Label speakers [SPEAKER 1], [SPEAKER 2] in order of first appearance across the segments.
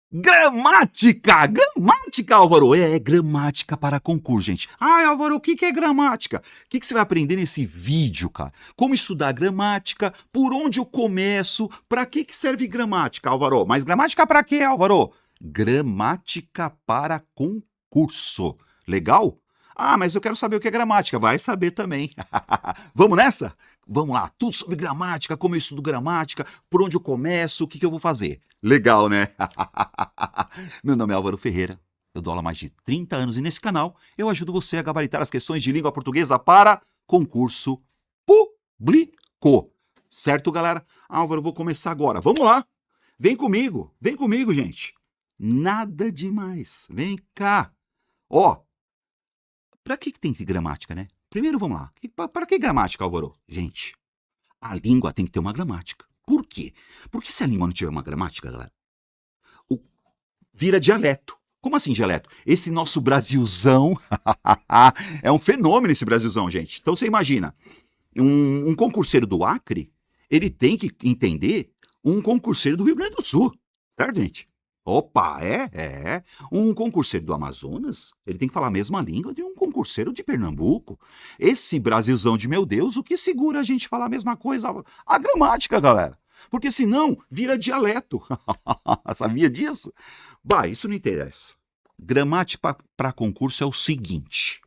[SPEAKER 1] Gramática! Gramática, Álvaro! É gramática para concurso, gente. Ai, Álvaro, o que é gramática? O que você vai aprender nesse vídeo, cara? Como estudar gramática, por onde eu começo, para que serve gramática, Álvaro? Mas gramática para quê, Álvaro? Gramática para concurso. Legal? Ah, mas eu quero saber o que é gramática. Vai saber também. Vamos nessa? Vamos lá, tudo sobre gramática, como eu estudo gramática, por onde eu começo, o que eu vou fazer. Legal, né? Meu nome é Álvaro Ferreira, eu dou aula há mais de 30 anos e nesse canal eu ajudo você a gabaritar as questões de língua portuguesa para concurso público. Certo, galera? Álvaro, eu vou começar agora. Vamos lá! Vem comigo, gente. Nada demais. Vem cá. Ó, pra que tem gramática, né? Primeiro, vamos lá. Para que gramática, Álvaro? Gente, a língua tem que ter uma gramática. Por quê? Porque se a língua não tiver uma gramática, galera, vira dialeto. Como assim dialeto? Esse nosso Brasilzão é um fenômeno esse Brasilzão, gente. Então você imagina, um concurseiro do Acre, ele tem que entender um concurseiro do Rio Grande do Sul. Certo, gente? Opa, é. Um concurseiro do Amazonas, ele tem que falar a mesma língua de um concurseiro de Pernambuco. Esse Brasilzão de meu Deus, o que segura a gente falar a mesma coisa? A gramática, galera. Porque senão vira dialeto. Sabia disso? Bah, isso não interessa. Gramática para concurso é o seguinte.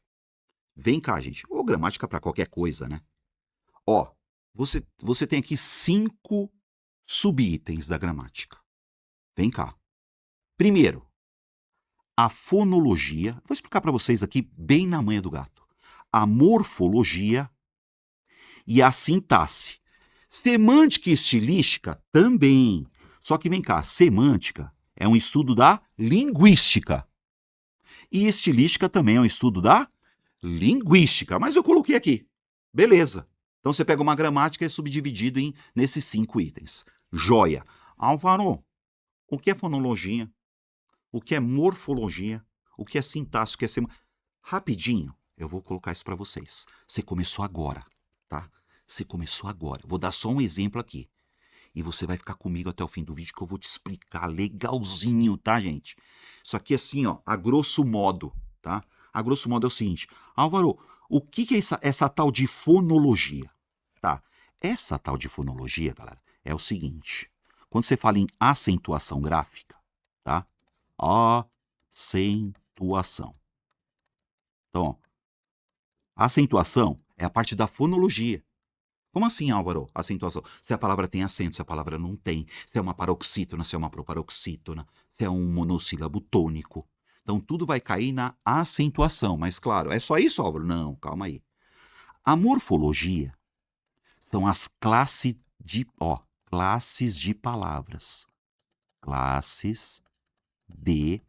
[SPEAKER 1] Vem cá, gente. Ou gramática para qualquer coisa, né? Ó, você tem aqui 5 subitens da gramática. Vem cá. Primeiro, a fonologia. Vou explicar para vocês aqui bem na manha do gato. A morfologia e a sintaxe. Semântica e estilística também. Só que vem cá, semântica é um estudo da linguística. E estilística também é um estudo da linguística. Mas eu coloquei aqui. Beleza. Então você pega uma gramática e é subdividido nesses 5 itens. Joia. Álvaro, o que é fonologia? O que é morfologia? O que é sintaxe? O que é semântica? Rapidinho, eu vou colocar isso para vocês. Você começou agora, tá? Você começou agora. Vou dar só um exemplo aqui. E você vai ficar comigo até o fim do vídeo que eu vou te explicar legalzinho, tá, gente? Isso aqui assim, ó, a grosso modo, tá? A grosso modo é o seguinte. Álvaro, o que é essa tal de fonologia? Tá? Essa tal de fonologia, galera, é o seguinte. Quando você fala em acentuação gráfica, tá? Acentuação. Então, ó, a acentuação é a parte da fonologia. Como assim, Álvaro? Acentuação. Se a palavra tem acento, se a palavra não tem, se é uma paroxítona, se é uma proparoxítona, se é um monossílabo tônico. Então, tudo vai cair na acentuação. Mas, claro, é só isso, Álvaro? Não, calma aí. A morfologia são as classes de palavras. Classes de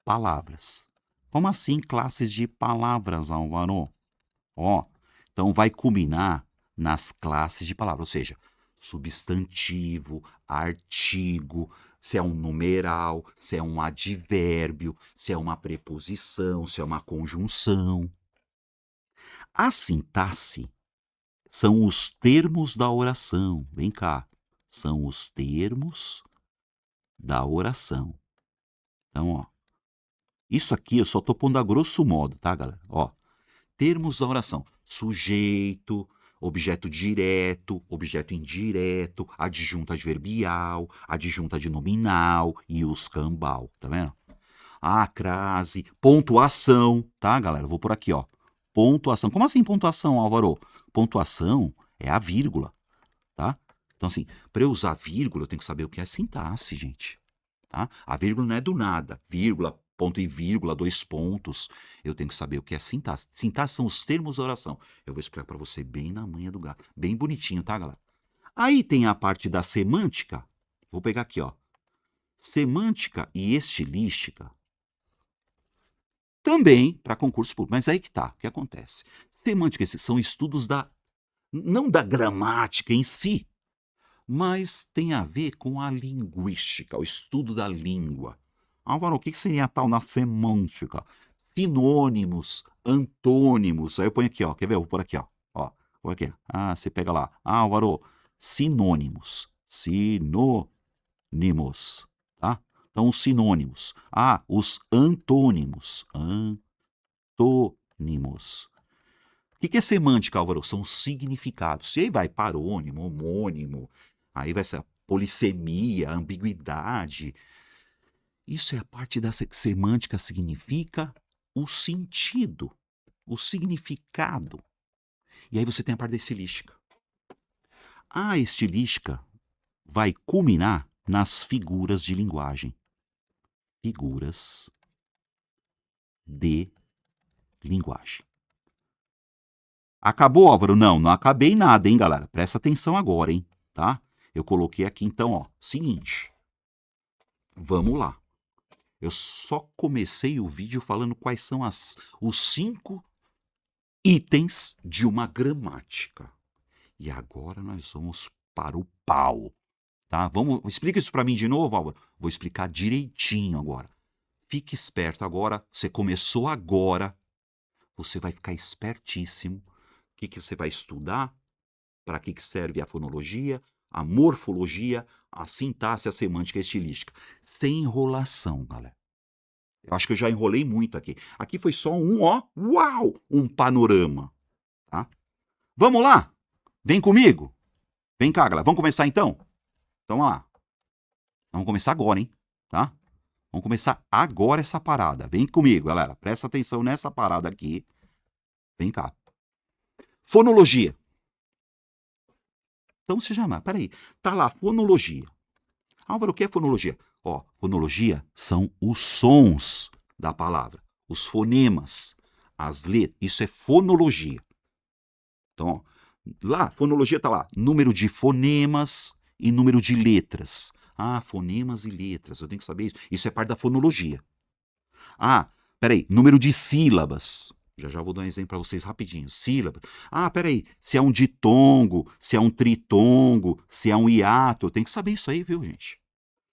[SPEAKER 1] palavras. Como assim classes de palavras, Álvaro? Ó, então vai culminar nas classes de palavras, ou seja, substantivo, artigo, se é um numeral, se é um advérbio, se é uma preposição, se é uma conjunção. A sintaxe são os termos da oração. Vem cá, são os termos da oração. Então, ó, isso aqui eu só tô pondo a grosso modo, tá, galera? Ó, termos da oração. Sujeito, objeto direto, objeto indireto, adjunto adverbial, adjunto adnominal e os cambal, tá vendo? A crase, pontuação, tá, galera? Eu vou por aqui, ó. Pontuação. Como assim pontuação, Álvaro? Pontuação é a vírgula, tá? Então, assim, para eu usar vírgula, eu tenho que saber o que é sintaxe, gente. Tá? A vírgula não é do nada. Vírgula, ponto e vírgula, 2 pontos. Eu tenho que saber o que é sintaxe. Sintaxe são os termos da oração. Eu vou explicar para você bem na manha do gato. Bem bonitinho, tá, galera? Aí tem a parte da semântica. Vou pegar aqui, ó. Semântica e estilística. Também para concurso público. Mas aí que tá. O que acontece? Semântica são estudos não da gramática em si, mas tem a ver com a linguística, o estudo da língua. Álvaro, o que seria tal na semântica? Sinônimos, antônimos. Aí eu ponho aqui, ó. Quer ver? Eu vou por aqui, ó. Ó, por aqui. Ah, você pega lá. Ah, Álvaro, sinônimos. Sinônimos. Tá? Então, os sinônimos. Ah, os antônimos. Antônimos. O que é semântica, Álvaro? São significados. E aí vai parônimo, homônimo, aí vai ser a polissemia, a ambiguidade. Isso é a parte da semântica, significa o sentido, o significado. E aí você tem a parte da estilística. A estilística vai culminar nas figuras de linguagem. Figuras de linguagem. Acabou, Álvaro? Não, não acabei nada, hein, galera? Presta atenção agora, hein, tá? Eu coloquei aqui, então, ó, seguinte. Vamos lá. Eu só comecei o vídeo falando quais são os 5 itens de uma gramática. E agora nós vamos para o pau, tá? Explica isso para mim de novo, Álvaro. Vou explicar direitinho agora. Fique esperto agora. Você começou agora. Você vai ficar espertíssimo. O que você vai estudar? Para que serve a fonologia, a morfologia, a sintaxe, a semântica e a estilística. Sem enrolação, galera. Eu acho que eu já enrolei muito aqui. Aqui foi só um panorama, tá? Vamos lá? Vem comigo? Vem cá, galera. Vamos começar então? Então, vamos lá. Vamos começar agora, hein? Tá? Vamos começar agora essa parada. Vem comigo, galera. Presta atenção nessa parada aqui. Vem cá. Fonologia. Então você já... Peraí. Tá lá, fonologia. Álvaro, o que é fonologia? Ó, fonologia são os sons da palavra. Os fonemas. As letras. Isso é fonologia. Então, ó, lá, fonologia tá lá. Número de fonemas e número de letras. Ah, fonemas e letras. Eu tenho que saber isso. Isso é parte da fonologia. Ah, peraí. Número de sílabas. Já vou dar um exemplo para vocês rapidinho. Sílabas. Ah, peraí. Se é um ditongo, se é um tritongo, se é um hiato. Eu tenho que saber isso aí, viu, gente?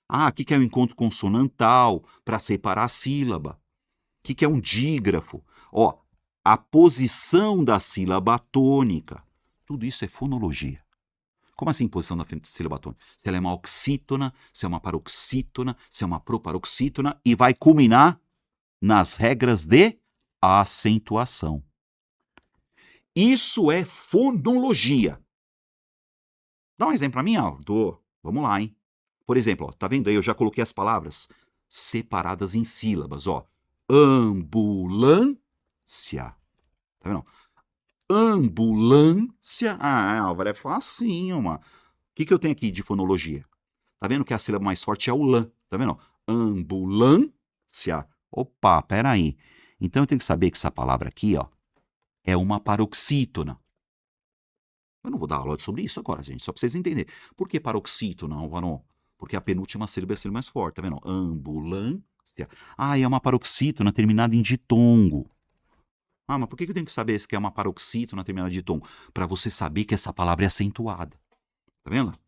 [SPEAKER 1] Ah, o que é um encontro consonantal para separar a sílaba? O que é um dígrafo? Ó, a posição da sílaba tônica. Tudo isso é fonologia. Como assim posição da sílaba tônica? Se ela é uma oxítona, se é uma paroxítona, se é uma proparoxítona, e vai culminar nas regras de acentuação. Isso é fonologia. Dá um exemplo para mim, Aldo. Vamos lá, hein? Por exemplo, ó, tá vendo aí? Eu já coloquei as palavras separadas em sílabas, ó. Ambulância. Tá vendo? Ambulância. Ah, Álvaro, é facinho, mano. O que eu tenho aqui de fonologia? Tá vendo que a sílaba mais forte é o lã? Tá vendo? Ambulância. Opa, peraí. Então eu tenho que saber que essa palavra aqui, ó, é uma paroxítona. Eu não vou dar aula sobre isso agora, gente, só pra vocês entenderem. Por que paroxítona, Álvaro? Porque a penúltima sílaba é a sílaba mais forte, tá vendo? Ambulância. Ah, é uma paroxítona terminada em ditongo. Ah, mas por que eu tenho que saber se é uma paroxítona terminada em ditongo? Para você saber que essa palavra é acentuada. Tá vendo?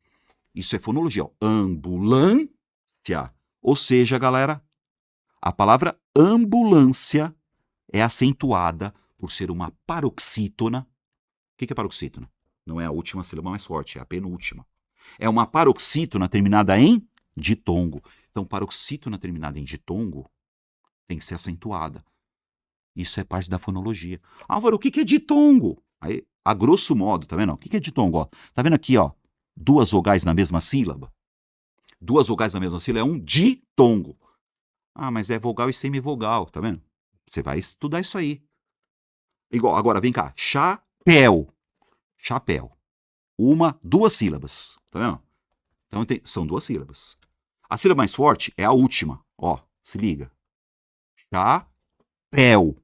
[SPEAKER 1] Isso é fonologia, ó. Ambulância. Ou seja, galera, a palavra ambulância é acentuada por ser uma paroxítona. O que é paroxítona? Não é a última sílaba mais forte, é a penúltima. É uma paroxítona terminada em ditongo. Então, paroxítona terminada em ditongo tem que ser acentuada. Isso é parte da fonologia. Álvaro, o que é ditongo? Aí, a grosso modo, tá vendo? O que é ditongo? Ó, tá vendo aqui, ó? 2 vogais na mesma sílaba? 2 vogais na mesma sílaba é um ditongo. Ah, mas é vogal e semivogal, tá vendo? Você vai estudar isso aí. Igual, agora, vem cá. Chapéu. Chapéu. 2 sílabas. Tá vendo? Então são 2 sílabas. A sílaba mais forte é a última. Ó, se liga. Chapéu.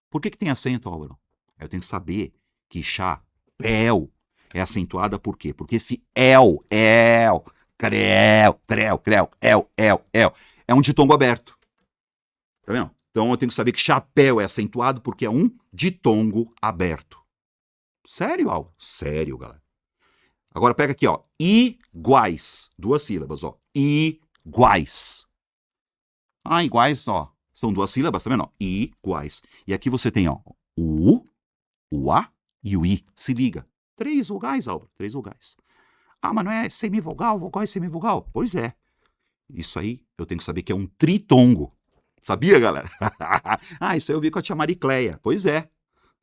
[SPEAKER 1] Por que tem acento, Álvaro? Eu tenho que saber que chapéu é acentuada por quê? Porque esse creu, é um ditongo aberto. Tá vendo? Então eu tenho que saber que chapéu é acentuado porque é um ditongo aberto. Sério, Álvaro? Sério, galera. Agora pega aqui, ó. Iguais. 2 sílabas, ó. Iguais. Ah, iguais, ó. São 2 sílabas, tá vendo? Ó? Iguais. E aqui você tem, ó, o A e o I. Se liga. 3 vogais, Álvaro. 3 vogais. Ah, mas não é semivogal? Vogal é semivogal? Pois é. Isso aí eu tenho que saber que é um tritongo. Sabia, galera? Ah, isso aí eu vi com a tia Maricleia. Pois é.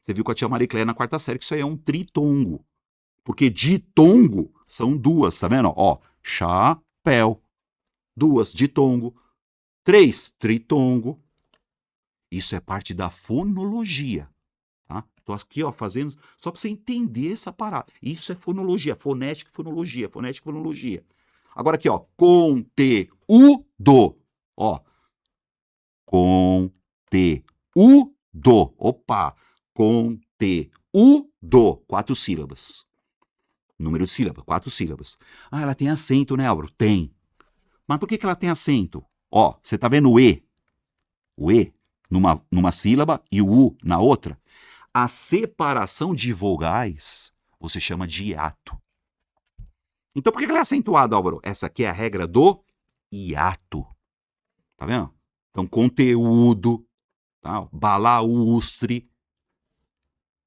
[SPEAKER 1] Você viu com a tia Maricleia na quarta série que isso aí é um tritongo. Porque ditongo são duas, tá vendo? Ó, chapéu. Duas, ditongo. Três, tritongo. Isso é parte da fonologia. Tá? Tô aqui, ó, fazendo só para você entender essa parada. Isso é fonologia, fonética e fonologia, fonética e fonologia. Agora aqui, ó, conteúdo. Ó, conteúdo. Opa, conteúdo. 4 sílabas. Número de sílaba, 4 sílabas. Ah, ela tem acento, né, Álvaro? Tem. Mas por que ela tem acento? Ó, você tá vendo o E? O E numa sílaba e o U na outra? A separação de vogais você chama de hiato. Então por que ela é acentuada, Álvaro? Essa aqui é a regra do hiato. Tá vendo? Então, conteúdo, tá? Balaústre.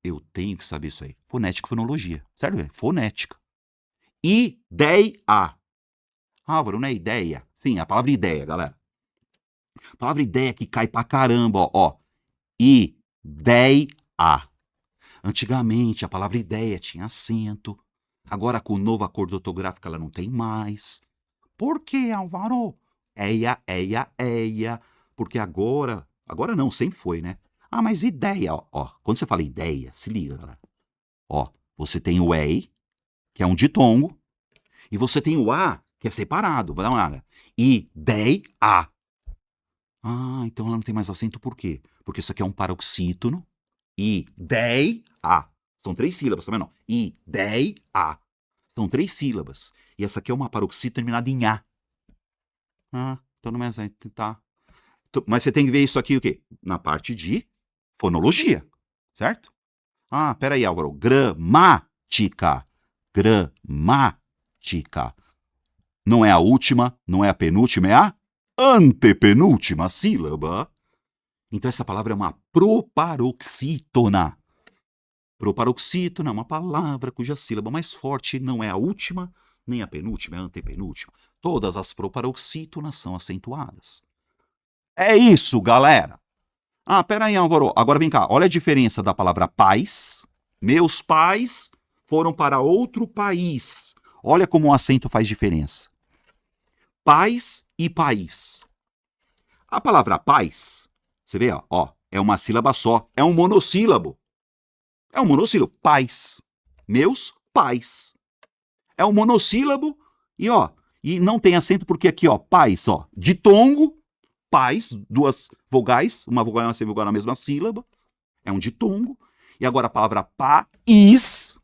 [SPEAKER 1] Eu tenho que saber isso aí. Fonética e fonologia. Sério? Fonética. Ideia. Álvaro, não é ideia? Sim, a palavra ideia, galera. A palavra ideia que cai pra caramba, ó. Ideia. Antigamente, a palavra ideia tinha acento. Agora, com o novo acordo ortográfico, ela não tem mais. Por que, Álvaro? Eia. Porque agora não, sempre foi, né? Ah, mas ideia, ó. Quando você fala ideia, se liga, galera. Ó, você tem o ei, que é um ditongo, e você tem o a, que é separado. Vou dar uma olhada. Ideia. Ah, então ela não tem mais acento por quê? Porque isso aqui é um paroxítono. Ideia. São 3 sílabas, tá vendo? Ideia. São 3 sílabas. E essa aqui é uma paroxítona terminada em A. Ah, então não é assim, tá. Mas você tem que ver isso aqui o quê? Na parte de fonologia, certo? Ah, peraí, Álvaro. Gramática. Gramática. Não é a última, não é a penúltima, é a antepenúltima sílaba. Então essa palavra é uma proparoxítona. Proparoxítona é uma palavra cuja sílaba mais forte não é a última, nem a penúltima, é a antepenúltima. Todas as proparoxítonas são acentuadas. É isso, galera. Ah, peraí, Álvaro. Agora vem cá. Olha a diferença da palavra pais. Meus pais foram para outro país. Olha como o acento faz diferença. Pais e país. A palavra pais, você vê, ó, é uma sílaba só. É um monossílabo. É um monossílabo. Pais. Meus pais. É um monossílabo e não tem acento porque aqui, ó, pais, ó, ditongo, pais, 2 vogais, uma vogal e uma semivogal na mesma sílaba, é um ditongo. E agora a palavra país,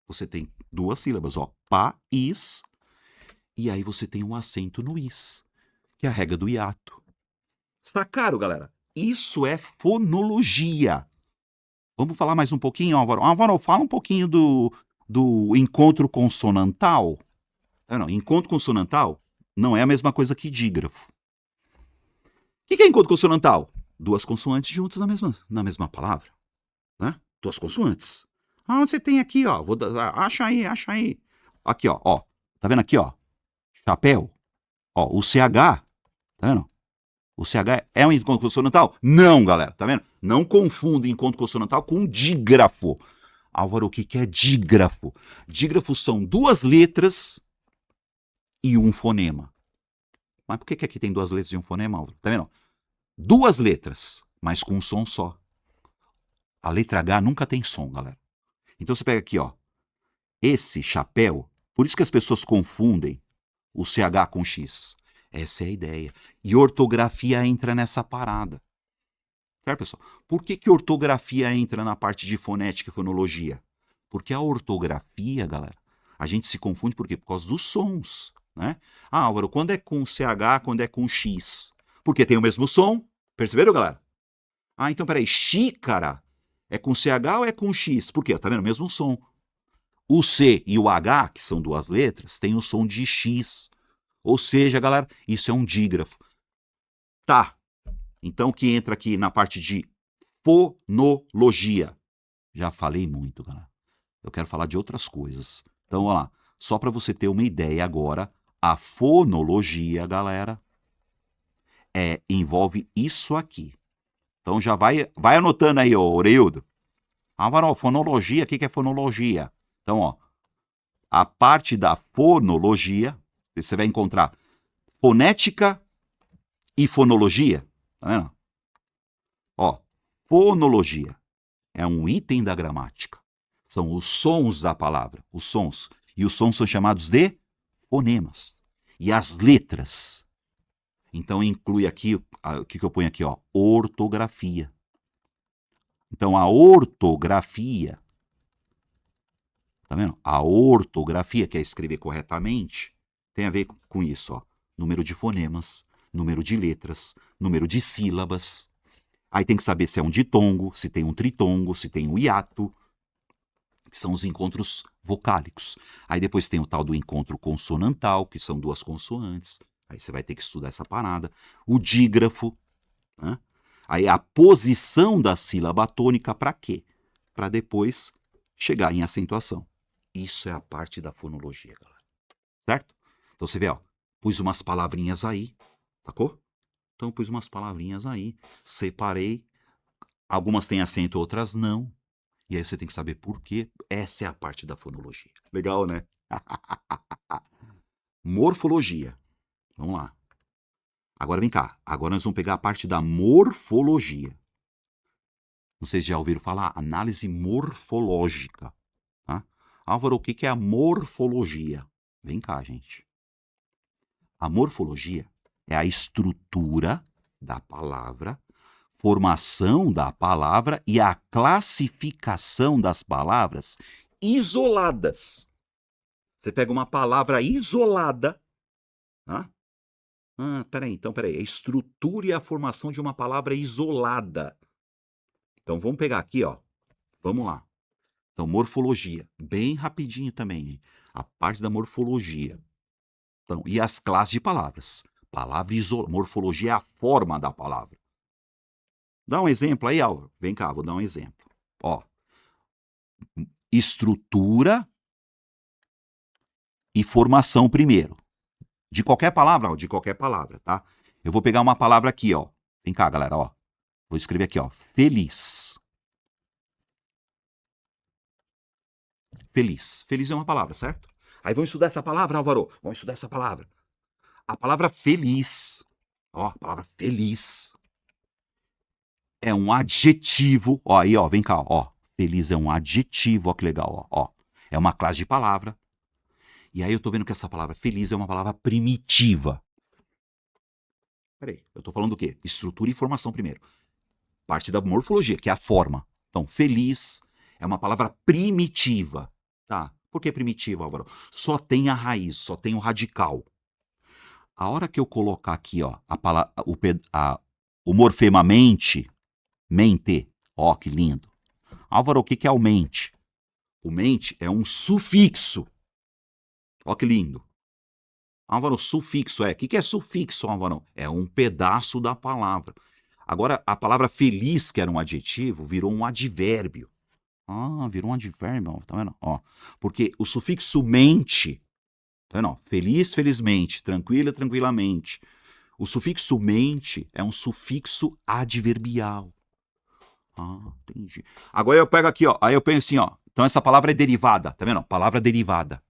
[SPEAKER 1] você tem 2 sílabas, ó, país, e aí você tem um acento no is, que é a regra do hiato. Sacaram, galera? Isso é fonologia. Vamos falar mais um pouquinho, Álvaro? Álvaro, fala um pouquinho do encontro consonantal. Não, encontro consonantal não é a mesma coisa que dígrafo. O que é encontro consonantal? 2 consoantes juntas na mesma palavra. Né? 2 consoantes. Ah, onde você tem aqui, ó? Acha aí. Aqui, ó. Tá vendo aqui, ó? Chapéu. Ó, o CH. Tá vendo? O CH é um encontro consonantal? Não, galera. Tá vendo? Não confunda encontro consonantal com dígrafo. Álvaro, o que é dígrafo? Dígrafo são 2 letras e um fonema. Mas por que aqui tem 2 letras e um fonema, Álvaro? Tá vendo? 2 letras, mas com um som só. A letra H nunca tem som, galera. Então você pega aqui, ó. Esse chapéu, por isso que as pessoas confundem o CH com X. Essa é a ideia. E ortografia entra nessa parada. Certo, pessoal? Por que ortografia entra na parte de fonética e fonologia? Porque a ortografia, galera, a gente se confunde por quê? Por causa dos sons, né? Ah, Álvaro, quando é com CH, quando é com X? Porque tem o mesmo som. Perceberam, galera? Ah, então peraí, xícara é com CH ou é com X? Por quê? Tá vendo? O mesmo som. O C e o H, que são 2 letras, tem o som de X. Ou seja, galera, isso é um dígrafo. Tá. Então, o que entra aqui na parte de fonologia? Já falei muito, galera. Eu quero falar de outras coisas. Então, olha lá. Só para você ter uma ideia agora, a fonologia, galera, envolve isso aqui. Então já vai anotando aí, ô Oreildo. Álvaro, fonologia, o que é fonologia? Então, ó, a parte da fonologia, você vai encontrar fonética e fonologia. Tá vendo? Ó, fonologia é um item da gramática. São os sons da palavra, os sons. E os sons são chamados de fonemas. E as letras. Então inclui aqui, o que eu ponho aqui, ó, ortografia. Então a ortografia, tá vendo? A ortografia, que é escrever corretamente, tem a ver com isso, ó. Número de fonemas, número de letras, número de sílabas. Aí tem que saber se é um ditongo, se tem um tritongo, se tem um hiato, que são os encontros vocálicos. Aí depois tem o tal do encontro consonantal, que são 2 consoantes. Aí você vai ter que estudar essa parada. O dígrafo, né? Aí a posição da sílaba tônica para quê? Para depois chegar em acentuação. Isso é a parte da fonologia, galera. Certo? Então você vê, ó, pus umas palavrinhas aí, sacou? Então pus umas palavrinhas aí, separei. Algumas têm acento, outras não. E aí você tem que saber por quê. Essa é a parte da fonologia. Legal, né? Morfologia. Vamos lá. Agora vem cá. Agora nós vamos pegar a parte da morfologia. Vocês já ouviram falar? Análise morfológica. Tá? Álvaro, o que é a morfologia? Vem cá, gente. A morfologia é a estrutura da palavra, formação da palavra e a classificação das palavras isoladas. Você pega uma palavra isolada. Tá? Peraí. A estrutura e a formação de uma palavra isolada. Então vamos pegar aqui, ó. Vamos lá. Então, morfologia. Bem rapidinho também, hein? A parte da morfologia. Então, e as classes de palavras. Morfologia é a forma da palavra. Dá um exemplo aí, Álvaro. Vem cá, vou dar um exemplo. Ó. Estrutura e formação primeiro. De qualquer palavra, ó. De qualquer palavra, tá? Eu vou pegar uma palavra aqui, ó. Vem cá, galera, ó. Vou escrever aqui, ó. Feliz. Feliz. Feliz é uma palavra, certo? Aí vamos estudar essa palavra, Álvaro. Vamos estudar essa palavra. A palavra feliz. Ó, a palavra feliz. É um adjetivo. Ó, aí, ó, vem cá, ó. Feliz é um adjetivo, ó, que legal, ó. É uma classe de palavra. E aí eu tô vendo que essa palavra feliz é uma palavra primitiva. Peraí, eu tô falando do quê? Estrutura e formação primeiro. Parte da morfologia, que é a forma. Então, feliz é uma palavra primitiva. Tá? Por que primitiva, Álvaro? Só tem a raiz, só tem o radical. A hora que eu colocar aqui, ó, o morfema mente, ó, que lindo. Álvaro, o que é o mente? O mente é um sufixo. Ó, que lindo. Álvaro, sufixo o que é sufixo, Álvaro? É um pedaço da palavra. Agora, a palavra feliz, que era um adjetivo, virou um advérbio. Virou um advérbio, tá vendo? Ó, porque o sufixo mente, tá vendo? Feliz, felizmente, tranquila, tranquilamente. O sufixo mente é um sufixo adverbial. Entendi. Agora eu pego aqui, ó. Aí eu penso assim, ó. Então essa palavra é derivada, tá vendo? Palavra derivada.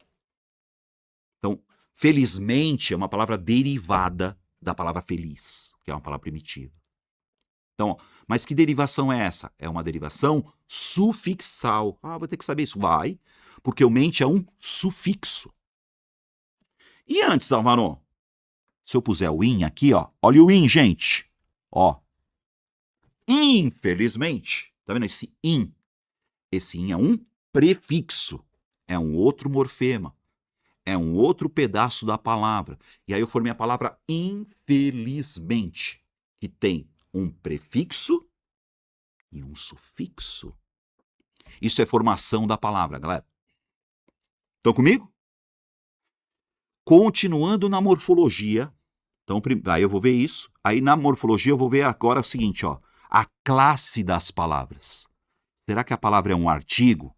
[SPEAKER 1] Então, felizmente é uma palavra derivada da palavra feliz, que é uma palavra primitiva. Então, mas que derivação é essa? É uma derivação sufixal. Vou ter que saber isso. Vai, porque o mente é um sufixo. E antes, Álvaro, se eu puser o in aqui, ó. Olha o in, gente. Ó. Infelizmente. Tá vendo esse in? Esse in é um prefixo. É um outro morfema. É um outro pedaço da palavra. E aí eu formei a palavra infelizmente, que tem um prefixo e um sufixo. Isso é formação da palavra, galera. Estão comigo? Continuando na morfologia. Então, aí eu vou ver isso. Aí na morfologia eu vou ver agora o seguinte, ó. A classe das palavras. Será que a palavra é um artigo?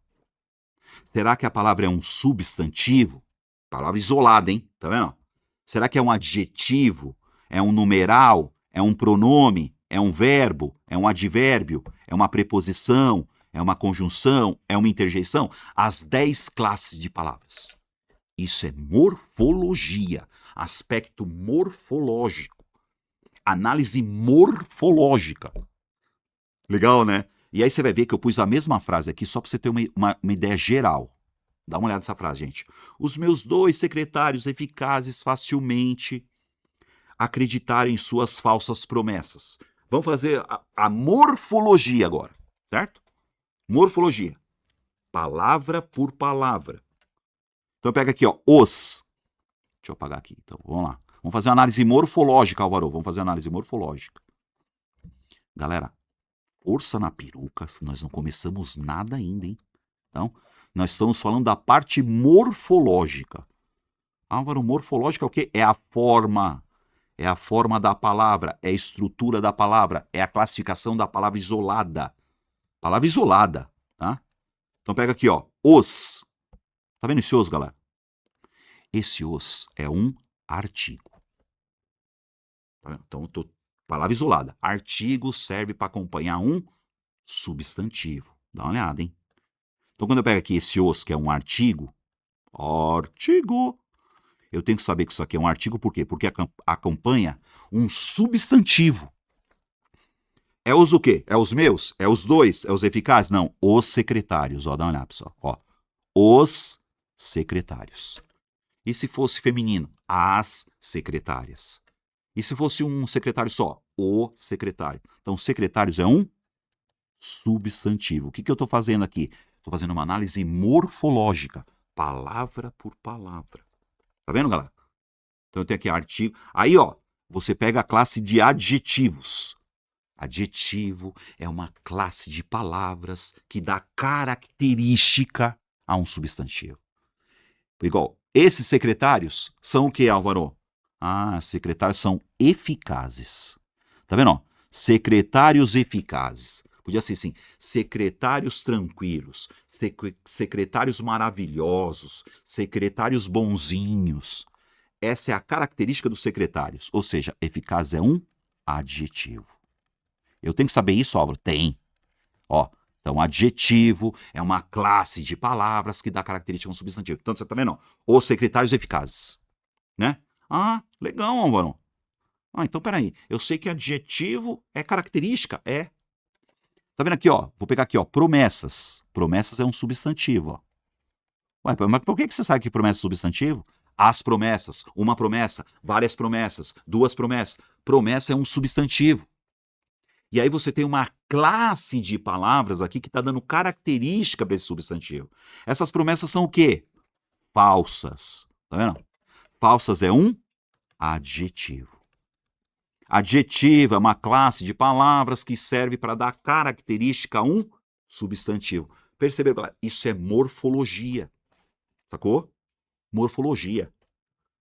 [SPEAKER 1] Será que a palavra é um substantivo? Palavra isolada, hein? Tá vendo? Será que é um adjetivo? É um numeral? É um pronome? É um verbo? É um advérbio? É uma preposição? É uma conjunção? É uma interjeição? As 10 classes de palavras. Isso é morfologia, aspecto morfológico, análise morfológica. Legal, né? E aí você vai ver que eu pus a mesma frase aqui só para você ter uma ideia geral. Dá uma olhada nessa frase, gente. Os meus 2 secretários eficazes facilmente acreditaram em suas falsas promessas. Vamos fazer a morfologia agora, certo? Morfologia. Palavra por palavra. Então pega aqui, ó, os. Deixa eu apagar aqui, então, vamos lá. Vamos fazer uma análise morfológica, Álvaro. Vamos fazer uma análise morfológica. Galera, força na peruca, nós não começamos nada ainda, hein? Então, nós estamos falando da parte morfológica. Álvaro, morfológica é o quê? É a forma. É a forma da palavra, é a estrutura da palavra, é a classificação da palavra isolada. Palavra isolada, tá? Então pega aqui, ó, os. Tá vendo esse os, galera? Esse os é um artigo. Tá vendo? Então, palavra isolada. Artigo serve para acompanhar um substantivo. Dá uma olhada, hein? Então, quando eu pego aqui esse os, que é um artigo, eu tenho que saber que isso aqui é um artigo, por quê? Porque acompanha um substantivo. É os o quê? É os meus? É os 2? É os eficazes? Não, os secretários. Ó, dá uma olhada, pessoal. Ó, os secretários. E se fosse feminino? As secretárias. E se fosse um secretário só? O secretário. Então, secretários é um substantivo. O que eu estou fazendo aqui? Estou fazendo uma análise morfológica, palavra por palavra. Tá vendo, galera? Então eu tenho aqui artigo. Aí, ó, você pega a classe de adjetivos. Adjetivo é uma classe de palavras que dá característica a um substantivo. Igual, esses secretários são o que, Álvaro? Ah, secretários são eficazes. Tá vendo? Ó? Secretários eficazes. Podia ser assim, secretários tranquilos, secretários maravilhosos, secretários bonzinhos. Essa é a característica dos secretários. Ou seja, eficaz é um adjetivo. Eu tenho que saber isso, Álvaro? Tem. Ó, então, adjetivo é uma classe de palavras que dá característica a um substantivo. Então, você tá vendo? Os secretários eficazes. Né? Ah, legal, Álvaro. Ah, então peraí. Eu sei que adjetivo é característica? É. Tá vendo aqui, ó? Vou pegar aqui, ó. Promessas. Promessas é um substantivo, ó. Ué, mas por que você sabe que promessa é substantivo? As promessas, uma promessa, várias promessas, 2 promessas. Promessa é um substantivo. E aí você tem uma classe de palavras aqui que está dando característica para esse substantivo. Essas promessas são o quê? Falsas. Tá vendo? Falsas é um adjetivo. Adjetivo é uma classe de palavras que serve para dar característica a um substantivo. Perceberam? Isso é morfologia. Sacou? Morfologia.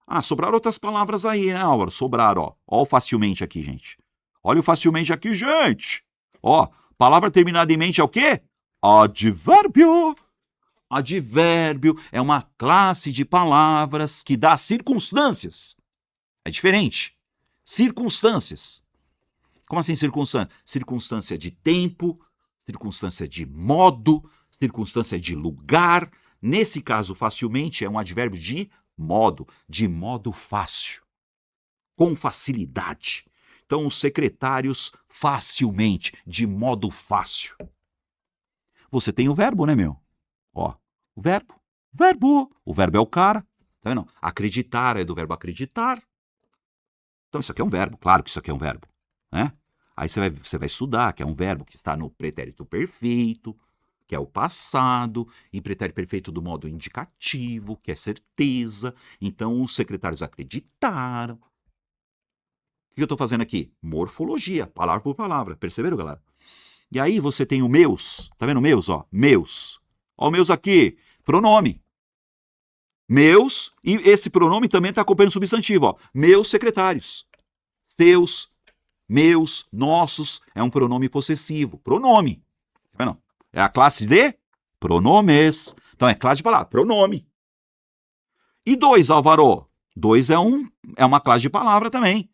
[SPEAKER 1] Ah, sobraram outras palavras aí, né, Álvaro? Sobraram, ó. Ó o facilmente aqui, gente. Olha o facilmente aqui, gente. Ó, palavra terminada em mente é o quê? Advérbio. Advérbio é uma classe de palavras que dá circunstâncias. É diferente. Circunstâncias. Como assim circunstância? Circunstância de tempo, circunstância de modo, circunstância de lugar. Nesse caso, facilmente é um advérbio de modo fácil, com facilidade. Então, os secretários facilmente, de modo fácil. Você tem o verbo, né, meu? Ó, o verbo. O verbo é o cara. Tá vendo? Acreditar é do verbo acreditar. Então, isso aqui é um verbo. Claro que isso aqui é um verbo. Né? Aí você vai estudar que é um verbo que está no pretérito perfeito, que é o passado, e pretérito perfeito do modo indicativo, que é certeza. Então, os secretários acreditaram. O que eu estou fazendo aqui? Morfologia, palavra por palavra. Perceberam, galera? E aí você tem o meus. Tá vendo o meus, ó? Meus. Ó o meus aqui. Pronome. Meus, e esse pronome também está acompanhando o substantivo, ó. Meus secretários. Seus, meus, nossos. É um pronome possessivo. Pronome. Tá vendo? É a classe de pronomes. Então é classe de palavra. Pronome. E 2, Álvaro? 2 é uma classe de palavra também.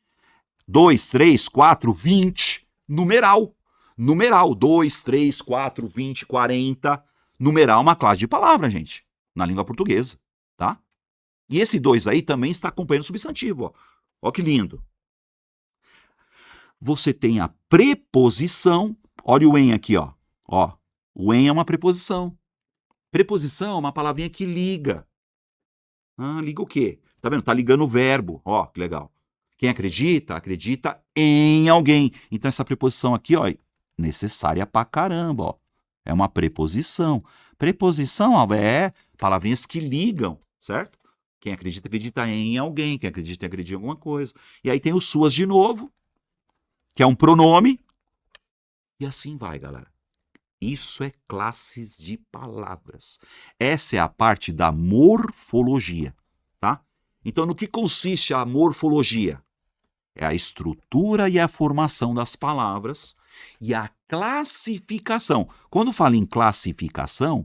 [SPEAKER 1] 2, 3, 4, 20. Numeral. Numeral. 2, 3, 4, 20, 40. Numeral é uma classe de palavra, gente. Na língua portuguesa, tá? E esse 2 aí também está acompanhando o substantivo, ó. Ó que lindo. Você tem a preposição. Olha o em aqui, ó. Ó, o em é uma preposição. Preposição é uma palavrinha que liga. Liga o quê? Tá vendo? Tá ligando o verbo. Ó, que legal. Quem acredita, acredita em alguém. Então essa preposição aqui, ó, necessária pra caramba, ó. É uma preposição. Preposição, ó, é palavrinhas que ligam, certo? Quem acredita, acredita em alguém. Quem acredita, acredita em alguma coisa. E aí tem o suas de novo, que é um pronome. E assim vai, galera. Isso é classes de palavras. Essa é a parte da morfologia, tá? Então, no que consiste a morfologia? É a estrutura e a formação das palavras e a classificação. Quando falo em classificação,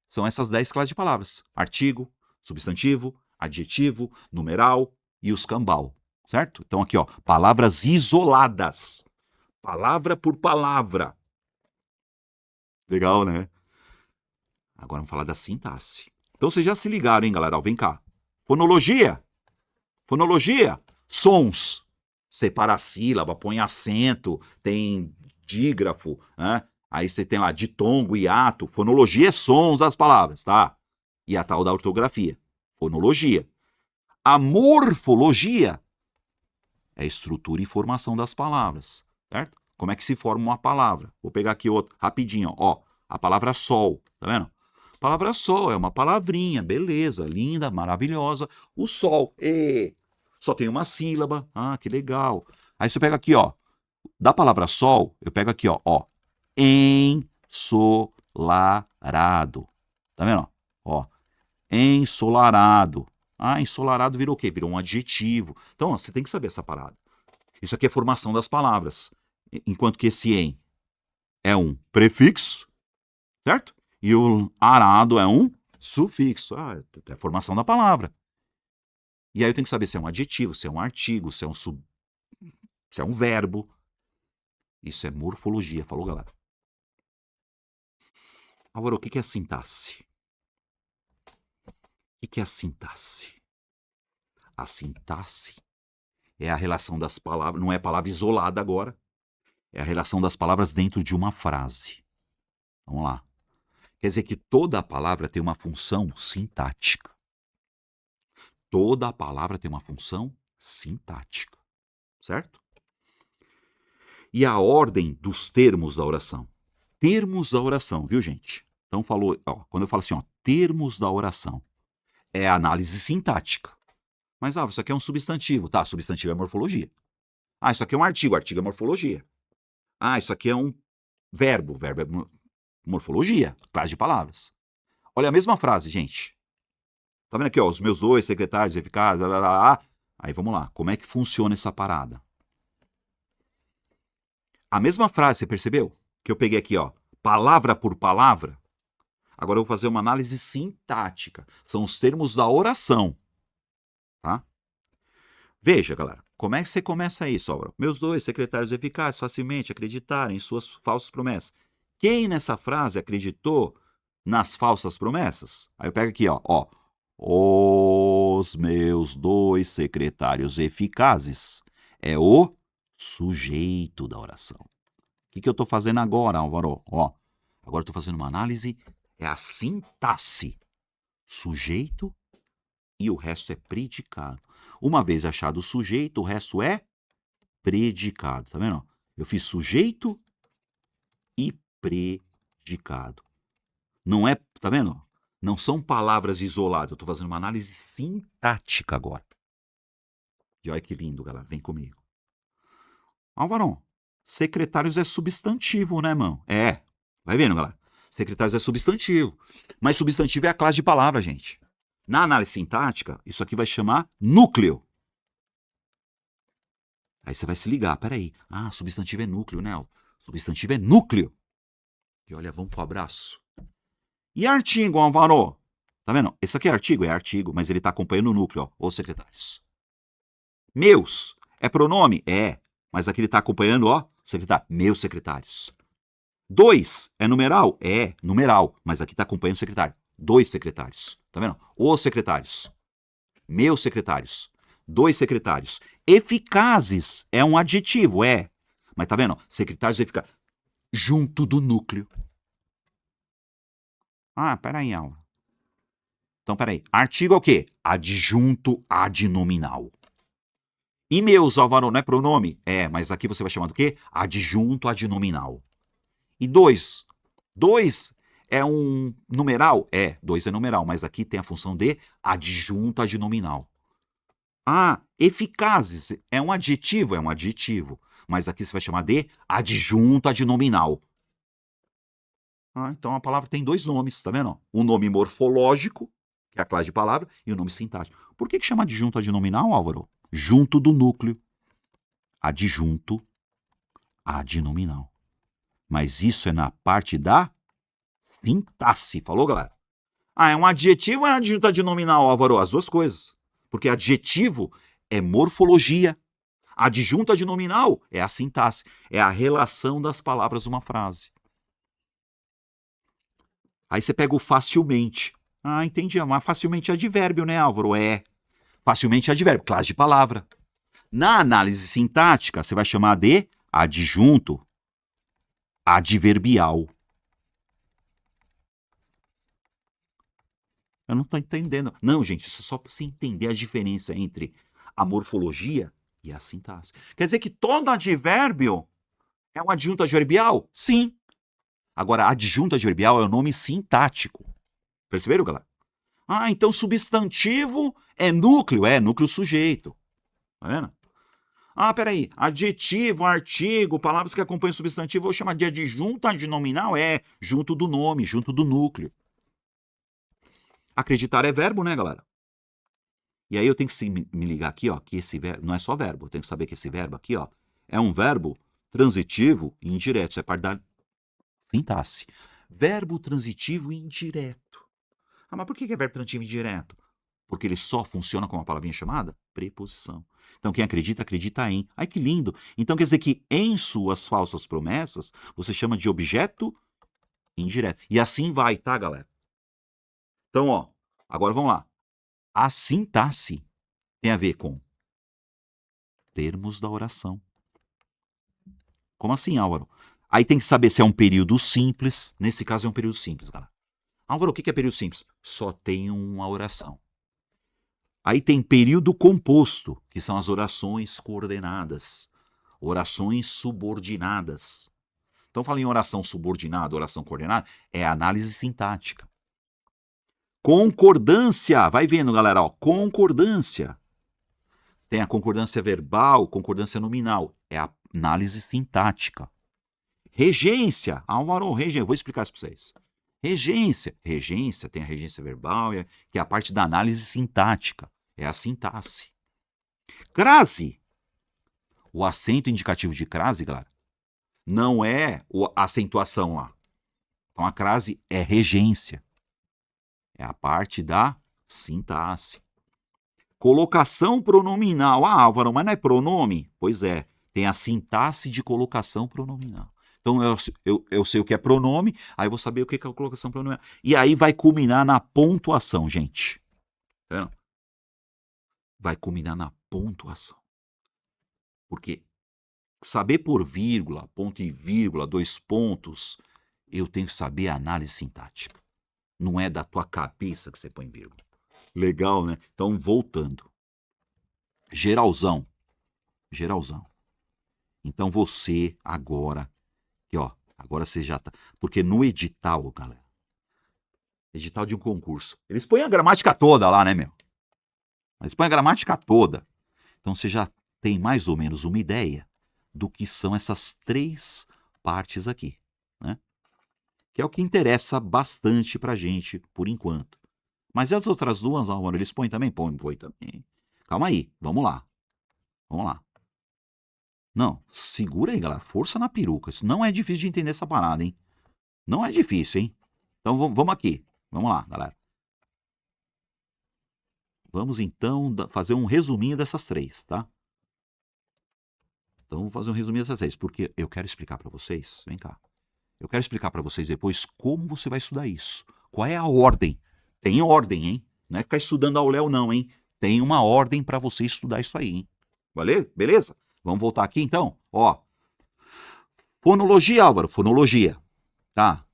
[SPEAKER 1] são essas 10 classes de palavras. Artigo, substantivo, adjetivo, numeral e os cambal, certo? Então aqui, ó, palavras isoladas. Palavra por palavra. Legal, né? Agora vamos falar da sintaxe. Então vocês já se ligaram, hein, galera? Ó, vem cá. Fonologia. Fonologia. Sons. Separa a sílaba, põe acento, tem dígrafo, né? Aí você tem lá ditongo, hiato. Fonologia é sons das palavras, tá? E a tal da ortografia. Fonologia. A morfologia é a estrutura e formação das palavras, certo? Como é que se forma uma palavra? Vou pegar aqui outro, rapidinho, ó. A palavra sol, tá vendo? A palavra sol é uma palavrinha, beleza, linda, maravilhosa. O sol, só tem uma sílaba, que legal. Aí você pega aqui, ó, da palavra sol, eu pego aqui, ó, ensolarado. Tá vendo? Ó, ensolarado. Ensolarado virou o quê? Virou um adjetivo. Então, ó, você tem que saber essa parada. Isso aqui é formação das palavras. Enquanto que esse em é um prefixo, certo? E o arado é um sufixo. É a formação da palavra. E aí eu tenho que saber se é um adjetivo, se é um artigo, se é um verbo. Isso é morfologia, falou, galera? Agora, o que é a sintaxe? O que é a sintaxe? A sintaxe é a relação das palavras, não é palavra isolada agora, é a relação das palavras dentro de uma frase. Vamos lá. Quer dizer que toda a palavra tem uma função sintática. Toda a palavra tem uma função sintática, certo? E a ordem dos termos da oração. Termos da oração, viu, gente? Então, quando eu falo assim, termos da oração, é a análise sintática. Mas, isso aqui é um substantivo, tá? Substantivo é morfologia. Isso aqui é um artigo é morfologia. Isso aqui é um verbo é morfologia, classe de palavras. Olha a mesma frase, gente. Tá vendo aqui, ó, os meus 2 secretários eficazes, Aí vamos lá, como é que funciona essa parada? A mesma frase, você percebeu? Que eu peguei aqui, ó, palavra por palavra. Agora eu vou fazer uma análise sintática. São os termos da oração. Tá? Veja, galera, como é que você começa isso? Ó, meus 2 secretários eficazes facilmente acreditaram em suas falsas promessas. Quem nessa frase acreditou nas falsas promessas? Aí eu pego aqui, ó, os meus 2 secretários eficazes. É o sujeito da oração. O que eu estou fazendo agora, Álvaro? Agora eu estou fazendo uma análise, é a sintaxe. Sujeito e o resto é predicado. Uma vez achado o sujeito, o resto é predicado. Tá vendo? Eu fiz sujeito e predicado. Não é, tá vendo? Não são palavras isoladas. Eu estou fazendo uma análise sintática agora. E olha que lindo, galera. Vem comigo. Álvaro, secretários é substantivo, né, mano? Vai vendo, galera. Secretários é substantivo. Mas substantivo é a classe de palavra, gente. Na análise sintática, isso aqui vai chamar núcleo. Aí você vai se ligar, peraí. Substantivo é núcleo, né? Substantivo é núcleo. E olha, vamos pro abraço. E artigo, Álvaro? Tá vendo? Esse aqui é artigo, mas ele tá acompanhando o núcleo, ó, os secretários. Meus é pronome? É, mas aqui ele tá acompanhando, ó, secretário, meus secretários. 2 é numeral? É, numeral, mas aqui tá acompanhando o secretário. 2 secretários, tá vendo? Os secretários. Meus secretários. 2 secretários. Eficazes é um adjetivo, é. Mas tá vendo? Secretários eficazes. Junto do núcleo. Ah, peraí, Aula. Então, peraí. Artigo é o quê? Adjunto adnominal. E meus, Álvaro, não é pronome? É, mas aqui você vai chamar do quê? Adjunto adnominal. E 2. 2 é um numeral? É, 2 é numeral, mas aqui tem a função de adjunto adnominal. Ah, eficazes é um adjetivo? É um adjetivo. Mas aqui você vai chamar de adjunto adnominal. Ah, então a palavra tem 2 nomes, tá vendo? O nome morfológico, que é a classe de palavra, e o nome sintático. Por que chama adjunto adnominal, Álvaro? Junto do núcleo. Adjunto adnominal. Mas isso é na parte da sintaxe. Falou, galera? Ah, é um adjetivo ou é um adjunto adnominal, Álvaro? As 2 coisas. Porque adjetivo é morfologia. Adjunto adnominal é a sintaxe. É a relação das palavras numa frase. Aí você pega o facilmente. Ah, entendi. Mas facilmente é advérbio, né, Álvaro? É. Facilmente é advérbio, classe de palavra. Na análise sintática, você vai chamar de adjunto adverbial. Eu não estou entendendo. Não, gente, isso é só para você entender a diferença entre a morfologia e a sintaxe. Quer dizer que todo advérbio é um adjunto adverbial? Sim. Agora, adjunto adverbial é o nome sintático. Perceberam, galera? Ah, então substantivo é núcleo sujeito. Tá vendo? Ah, peraí, adjetivo, artigo, palavras que acompanham substantivo, eu vou chamar de adjunto adnominal? É, junto do nome, junto do núcleo. Acreditar é verbo, né, galera? E aí eu tenho que me ligar aqui, ó, que esse verbo não é só verbo, eu tenho que saber que esse verbo aqui, ó, é um verbo transitivo e indireto, isso é parte da sintaxe. Verbo transitivo e indireto. Ah, mas por que é verbo transitivo e indireto? Porque ele só funciona com uma palavrinha chamada preposição. Então, quem acredita, acredita em. Ai, que lindo! Então, quer dizer que em suas falsas promessas, você chama de objeto indireto. E assim vai, tá, galera? Então, ó, agora vamos lá. A sintaxe tem a ver com termos da oração. Como assim, Álvaro? Aí tem que saber se é um período simples. Nesse caso, é um período simples, galera. Álvaro, o que é período simples? Só tem uma oração. Aí tem período composto, que são as orações coordenadas, orações subordinadas. Então, fala em oração subordinada, oração coordenada, é análise sintática. Concordância, vai vendo, galera, ó, concordância. Tem a concordância verbal, concordância nominal, é a análise sintática. Regência, Álvaro, regência, vou explicar isso para vocês. Regência, tem a regência verbal, que é a parte da análise sintática, é a sintaxe. Crase, o acento indicativo de crase, galera, não é a acentuação lá. Então a crase é regência, é a parte da sintaxe. Colocação pronominal, ah, Álvaro, mas não é pronome? Pois é, tem a sintaxe de colocação pronominal. Então, eu sei o que é pronome, aí eu vou saber o que é a colocação pronominal. E aí vai culminar na pontuação, gente. Tá vendo? Vai culminar na pontuação. Porque saber por vírgula, ponto e vírgula, 2 pontos, eu tenho que saber a análise sintática. Não é da tua cabeça que você põe vírgula. Legal, né? Então, voltando. Geralzão. Então, você agora... Aqui, ó, agora você já tá... Porque no edital, galera, edital de um concurso, eles põem a gramática toda lá, né, meu? Eles põem a gramática toda. Então você já tem mais ou menos uma ideia do que são essas 3 partes aqui, né? Que é o que interessa bastante pra gente, por enquanto. Mas e as outras 2, Álvaro, eles põem também? Põem também. Calma aí, vamos lá. Não, segura aí, galera. Força na peruca. Isso não é difícil de entender essa parada, hein? Não é difícil, hein? Então vamos aqui. Vamos lá, galera. Vamos, então, fazer um resuminho dessas 3, tá? Então, vou fazer um resuminho dessas 3, porque eu quero explicar para vocês, vem cá, eu quero explicar para vocês depois como você vai estudar isso. Qual é a ordem? Tem ordem, hein? Não é ficar estudando ao léu não, hein? Tem uma ordem para você estudar isso aí, hein? Valeu? Beleza? Vamos voltar aqui, então? Ó, fonologia, Álvaro, fonologia, tá?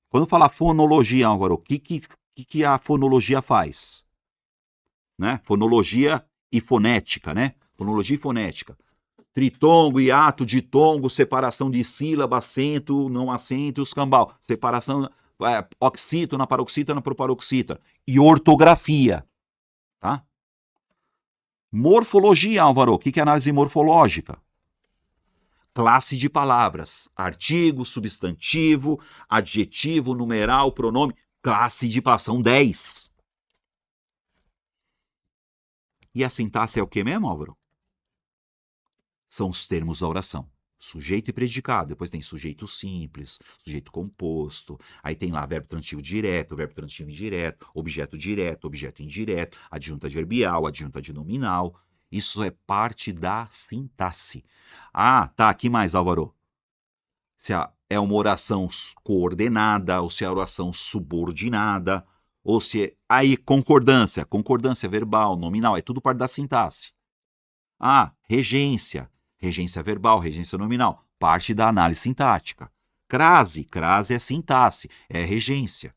[SPEAKER 1] Quando falar fonologia, Álvaro, o que a fonologia faz? Né? Fonologia e fonética, né? Fonologia e fonética. Tritongo, hiato, ditongo, separação de sílaba, acento, não acento, escambau. Separação oxítona, paroxítona, proparoxítona. E ortografia, tá? Morfologia, Álvaro. O que é análise morfológica? Classe de palavras. Artigo, substantivo, adjetivo, numeral, pronome. Classe de palavras. São 10. E a sintaxe é o que mesmo, Álvaro? São os termos da oração. Sujeito e predicado. Depois tem sujeito simples, sujeito composto. Aí tem lá verbo transitivo direto, verbo transitivo indireto, objeto indireto, adjunta adverbial, adjunta adnominal. Isso é parte da sintaxe. Ah, tá. Aqui mais, Álvaro. Se é uma oração coordenada, ou se é a oração subordinada, ou se é... Aí, concordância verbal, nominal, é tudo parte da sintaxe. Ah, regência verbal, regência nominal, parte da análise sintática. Crase é sintaxe, é regência.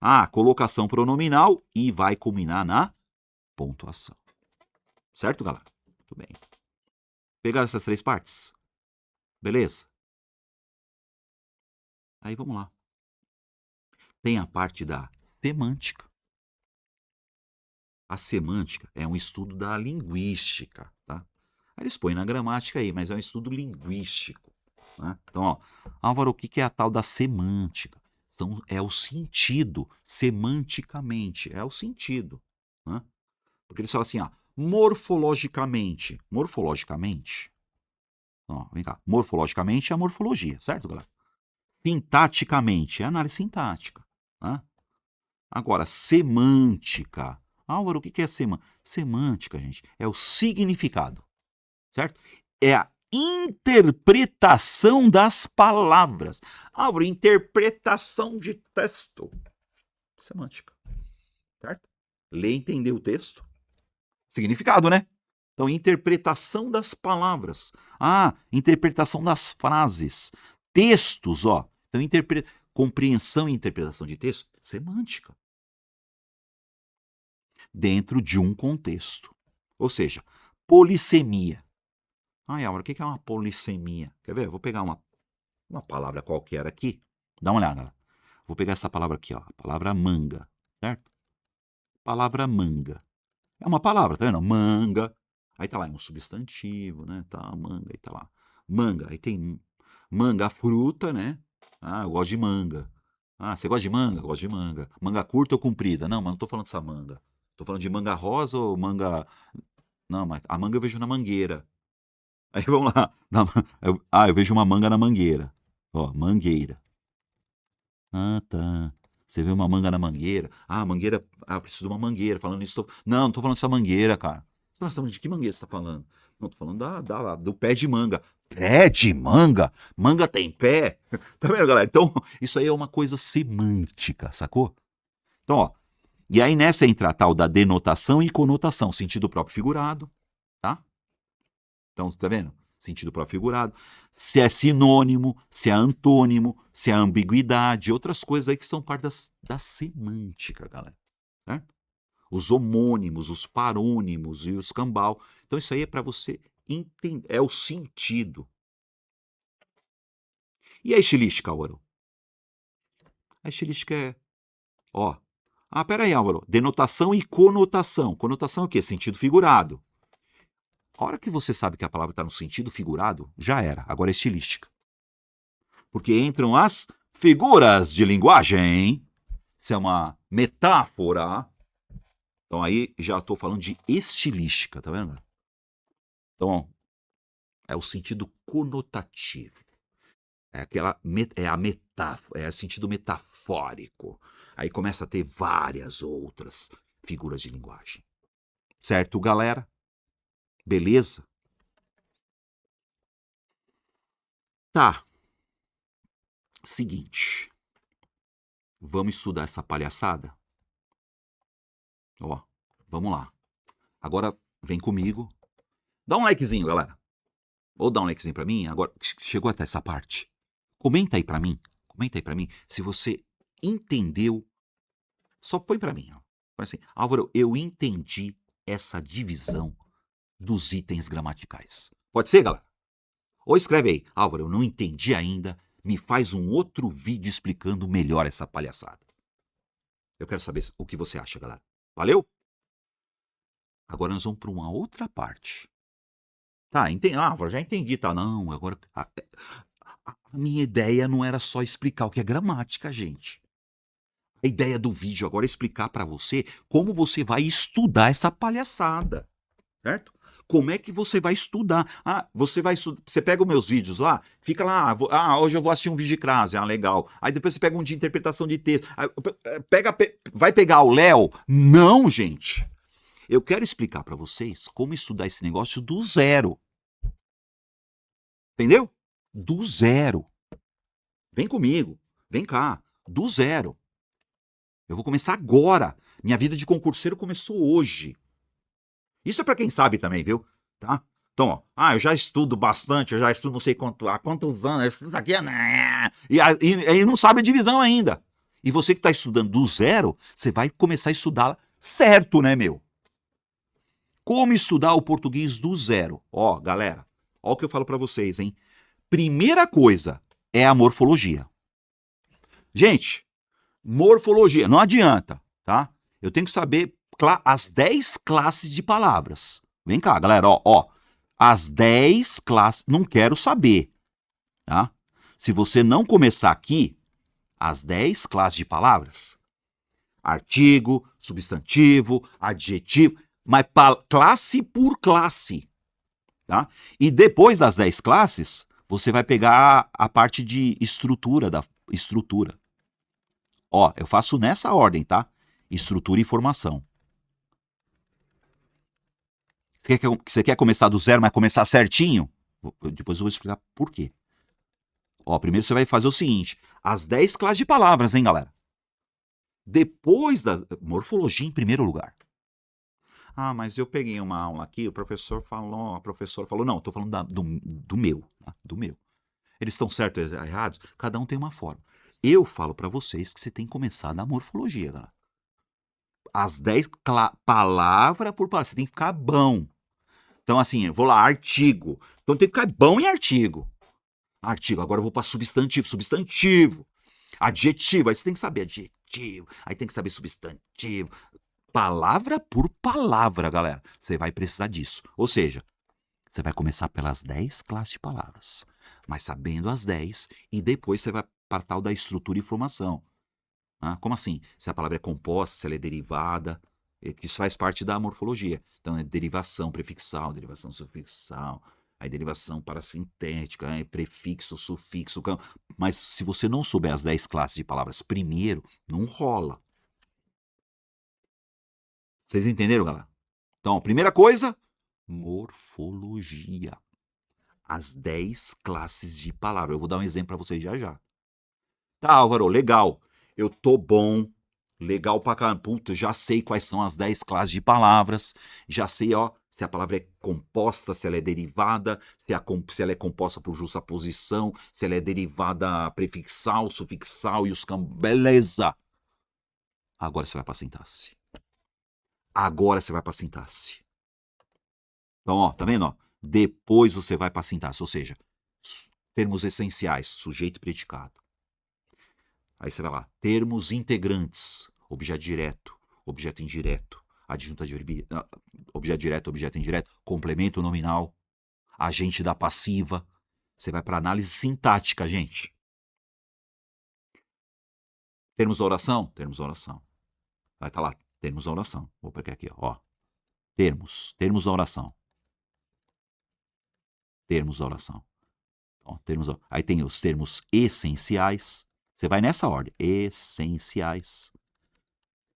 [SPEAKER 1] Ah, colocação pronominal e vai culminar na pontuação. Certo, galera? Muito bem. Pegaram essas 3 partes? Beleza? Aí vamos lá. Tem a parte da semântica. A semântica é um estudo da linguística, tá? Aí eles põem na gramática aí, mas é um estudo linguístico, né? Então, ó, Álvaro, o que é a tal da semântica? É o sentido, semanticamente, é o sentido, né? Porque eles falam assim, morfologicamente, ó, vem cá, morfologicamente é a morfologia, certo, galera? Sintaticamente é a análise sintática, né? Agora, semântica. Álvaro, o que é semântica? Semântica, gente, é o significado, certo? É a interpretação das palavras. Álvaro, interpretação de texto. Semântica, certo? Ler e entender o texto. Significado, né? Então, interpretação das palavras. Ah, interpretação das frases. Textos, ó. Então, compreensão e interpretação de texto, semântica. Dentro de um contexto. Ou seja, polissemia. Ai, Álvaro, o que é uma polissemia? Quer ver? Eu vou pegar uma palavra qualquer aqui. Dá uma olhada. Vou pegar essa palavra aqui, ó. A palavra manga, certo? Palavra manga. É uma palavra, tá vendo? Manga. Aí tá lá, é um substantivo, né? Tá, manga, aí tá lá. Manga, aí tem manga, a fruta, né? Ah, eu gosto de manga. Ah, você gosta de manga? Eu gosto de manga. Manga curta ou comprida? Não, mas não tô falando dessa manga. Tô falando de manga rosa ou manga... Não, mas a manga eu vejo na mangueira. Aí vamos lá. Eu vejo uma manga na mangueira. Ó, mangueira. Ah, tá. Você vê uma manga na mangueira. Ah, mangueira. Ah, eu preciso de uma mangueira. Falando isso. Não tô falando dessa mangueira, cara. Você tá falando de que mangueira você tá falando? Não, tô falando do pé de manga. Pé de manga? Manga tem pé? Tá vendo, galera? Então, isso aí é uma coisa semântica, sacou? Então, ó. E aí nessa entra a tal da denotação e conotação. Sentido próprio figurado, tá? Então, tá vendo? Sentido próprio figurado. Se é sinônimo, se é antônimo, se é ambiguidade, outras coisas aí que são parte da semântica, galera. Certo? Os homônimos, os parônimos e os cambal. Então, isso aí é para você entender. É o sentido. E a estilística, Álvaro? A estilística é... Ó. Ah, peraí, Álvaro. Denotação e conotação. Conotação é o quê? Sentido figurado. A hora que você sabe que a palavra está no sentido figurado, já era. Agora é estilística. Porque entram as figuras de linguagem. Se é uma metáfora. Então aí já estou falando de estilística, tá vendo? Então, é o sentido conotativo. É a metáfora, é o sentido metafórico. Aí começa a ter várias outras figuras de linguagem. Certo, galera? Beleza? Tá. Seguinte. Vamos estudar essa palhaçada? Ó, vamos lá. Agora vem comigo. Dá um likezinho, galera. Ou dá um likezinho pra mim. Agora, chegou até essa parte. Comenta aí pra mim. Comenta aí pra mim se você entendeu. Só põe pra mim, ó. Põe assim, Álvaro, eu entendi essa divisão dos itens gramaticais. Pode ser, galera? Ou escreve aí, Álvaro, eu não entendi ainda. Me faz um outro vídeo explicando melhor essa palhaçada. Eu quero saber o que você acha, galera. Valeu? Agora nós vamos para uma outra parte. Tá, Álvaro, já entendi, tá? Não, agora... A minha ideia não era só explicar o que é gramática, gente. A ideia do vídeo agora é explicar para você como você vai estudar essa palhaçada, certo? Como é que você vai estudar? Você pega os meus vídeos lá, fica lá, hoje eu vou assistir um vídeo de crase, legal. Aí depois você pega um de interpretação de texto, vai pegar o Léo? Não, gente. Eu quero explicar para vocês como estudar esse negócio do zero. Entendeu? Do zero. Vem comigo, vem cá, do zero. Eu vou começar agora. Minha vida de concurseiro começou hoje. Isso é pra quem sabe também, viu? Tá? Então, ó, eu já estudo bastante, eu já estudo não sei há quantos anos, eu estudo isso aqui, e não sabe a divisão ainda. E você que tá estudando do zero, você vai começar a estudar certo, né, meu? Como estudar o português do zero? Ó, galera, ó o que eu falo pra vocês, hein? Primeira coisa é a morfologia. Gente, morfologia, não adianta, tá? Eu tenho que saber as 10 classes de palavras. Vem cá, galera, ó. As 10 classes, não quero saber, tá? Se você não começar aqui, as 10 classes de palavras, artigo, substantivo, adjetivo, mas classe por classe, tá? E depois das 10 classes, você vai pegar a parte de estrutura da estrutura. Ó, eu faço nessa ordem, tá? Estrutura e formação. Você quer começar do zero, mas começar certinho? Depois eu vou explicar por quê. Ó, primeiro você vai fazer o seguinte, as 10 classes de palavras, hein, galera? Depois da morfologia em primeiro lugar. Mas eu peguei uma aula aqui, a professora falou, não, eu tô falando do meu, tá? Do meu. Eles estão certos ou errados? Cada um tem uma forma. Eu falo pra vocês que você tem que começar na morfologia, galera. As 10 palavra por palavra, você tem que ficar bom. Então, assim, eu vou lá, artigo. Então tem que ficar bom em artigo. Artigo, agora eu vou para substantivo. Adjetivo, aí você tem que saber adjetivo, aí tem que saber substantivo. Palavra por palavra, galera. Você vai precisar disso. Ou seja, você vai começar pelas 10 classes de palavras, mas sabendo as 10, e depois você vai para tal da estrutura e formação. Como assim? Se a palavra é composta, se ela é derivada, isso faz parte da morfologia. Então, é derivação prefixal, derivação sufixal, aí derivação parasintética, prefixo, sufixo. Mas se você não souber as 10 classes de palavras primeiro, não rola. Vocês entenderam, galera? Então, primeira coisa, morfologia. As 10 classes de palavras. Eu vou dar um exemplo para vocês já já. Tá, Álvaro, legal. Eu tô bom. Legal pra caramba. Puta, já sei quais são as 10 classes de palavras. Já sei, ó, se a palavra é composta, se ela é derivada, se ela é composta por justaposição, se ela é derivada prefixal, sufixal e os campos. Beleza! Agora você vai pra sintaxe. Agora você vai pra sintaxe. Então, ó, tá vendo? Ó? Depois você vai pra sintaxe, ou seja, termos essenciais, sujeito e predicado. Aí você vai lá, termos integrantes, objeto direto, objeto indireto, adjunto adverbial, objeto direto, objeto indireto, complemento nominal, agente da passiva. Você vai para análise sintática, gente. Termos da oração? Termos da oração. Vai estar lá, termos da oração. Vou pegar aqui, ó. Termos da oração. Termos da oração. Ó, aí tem os termos essenciais. Você vai nessa ordem. Essenciais.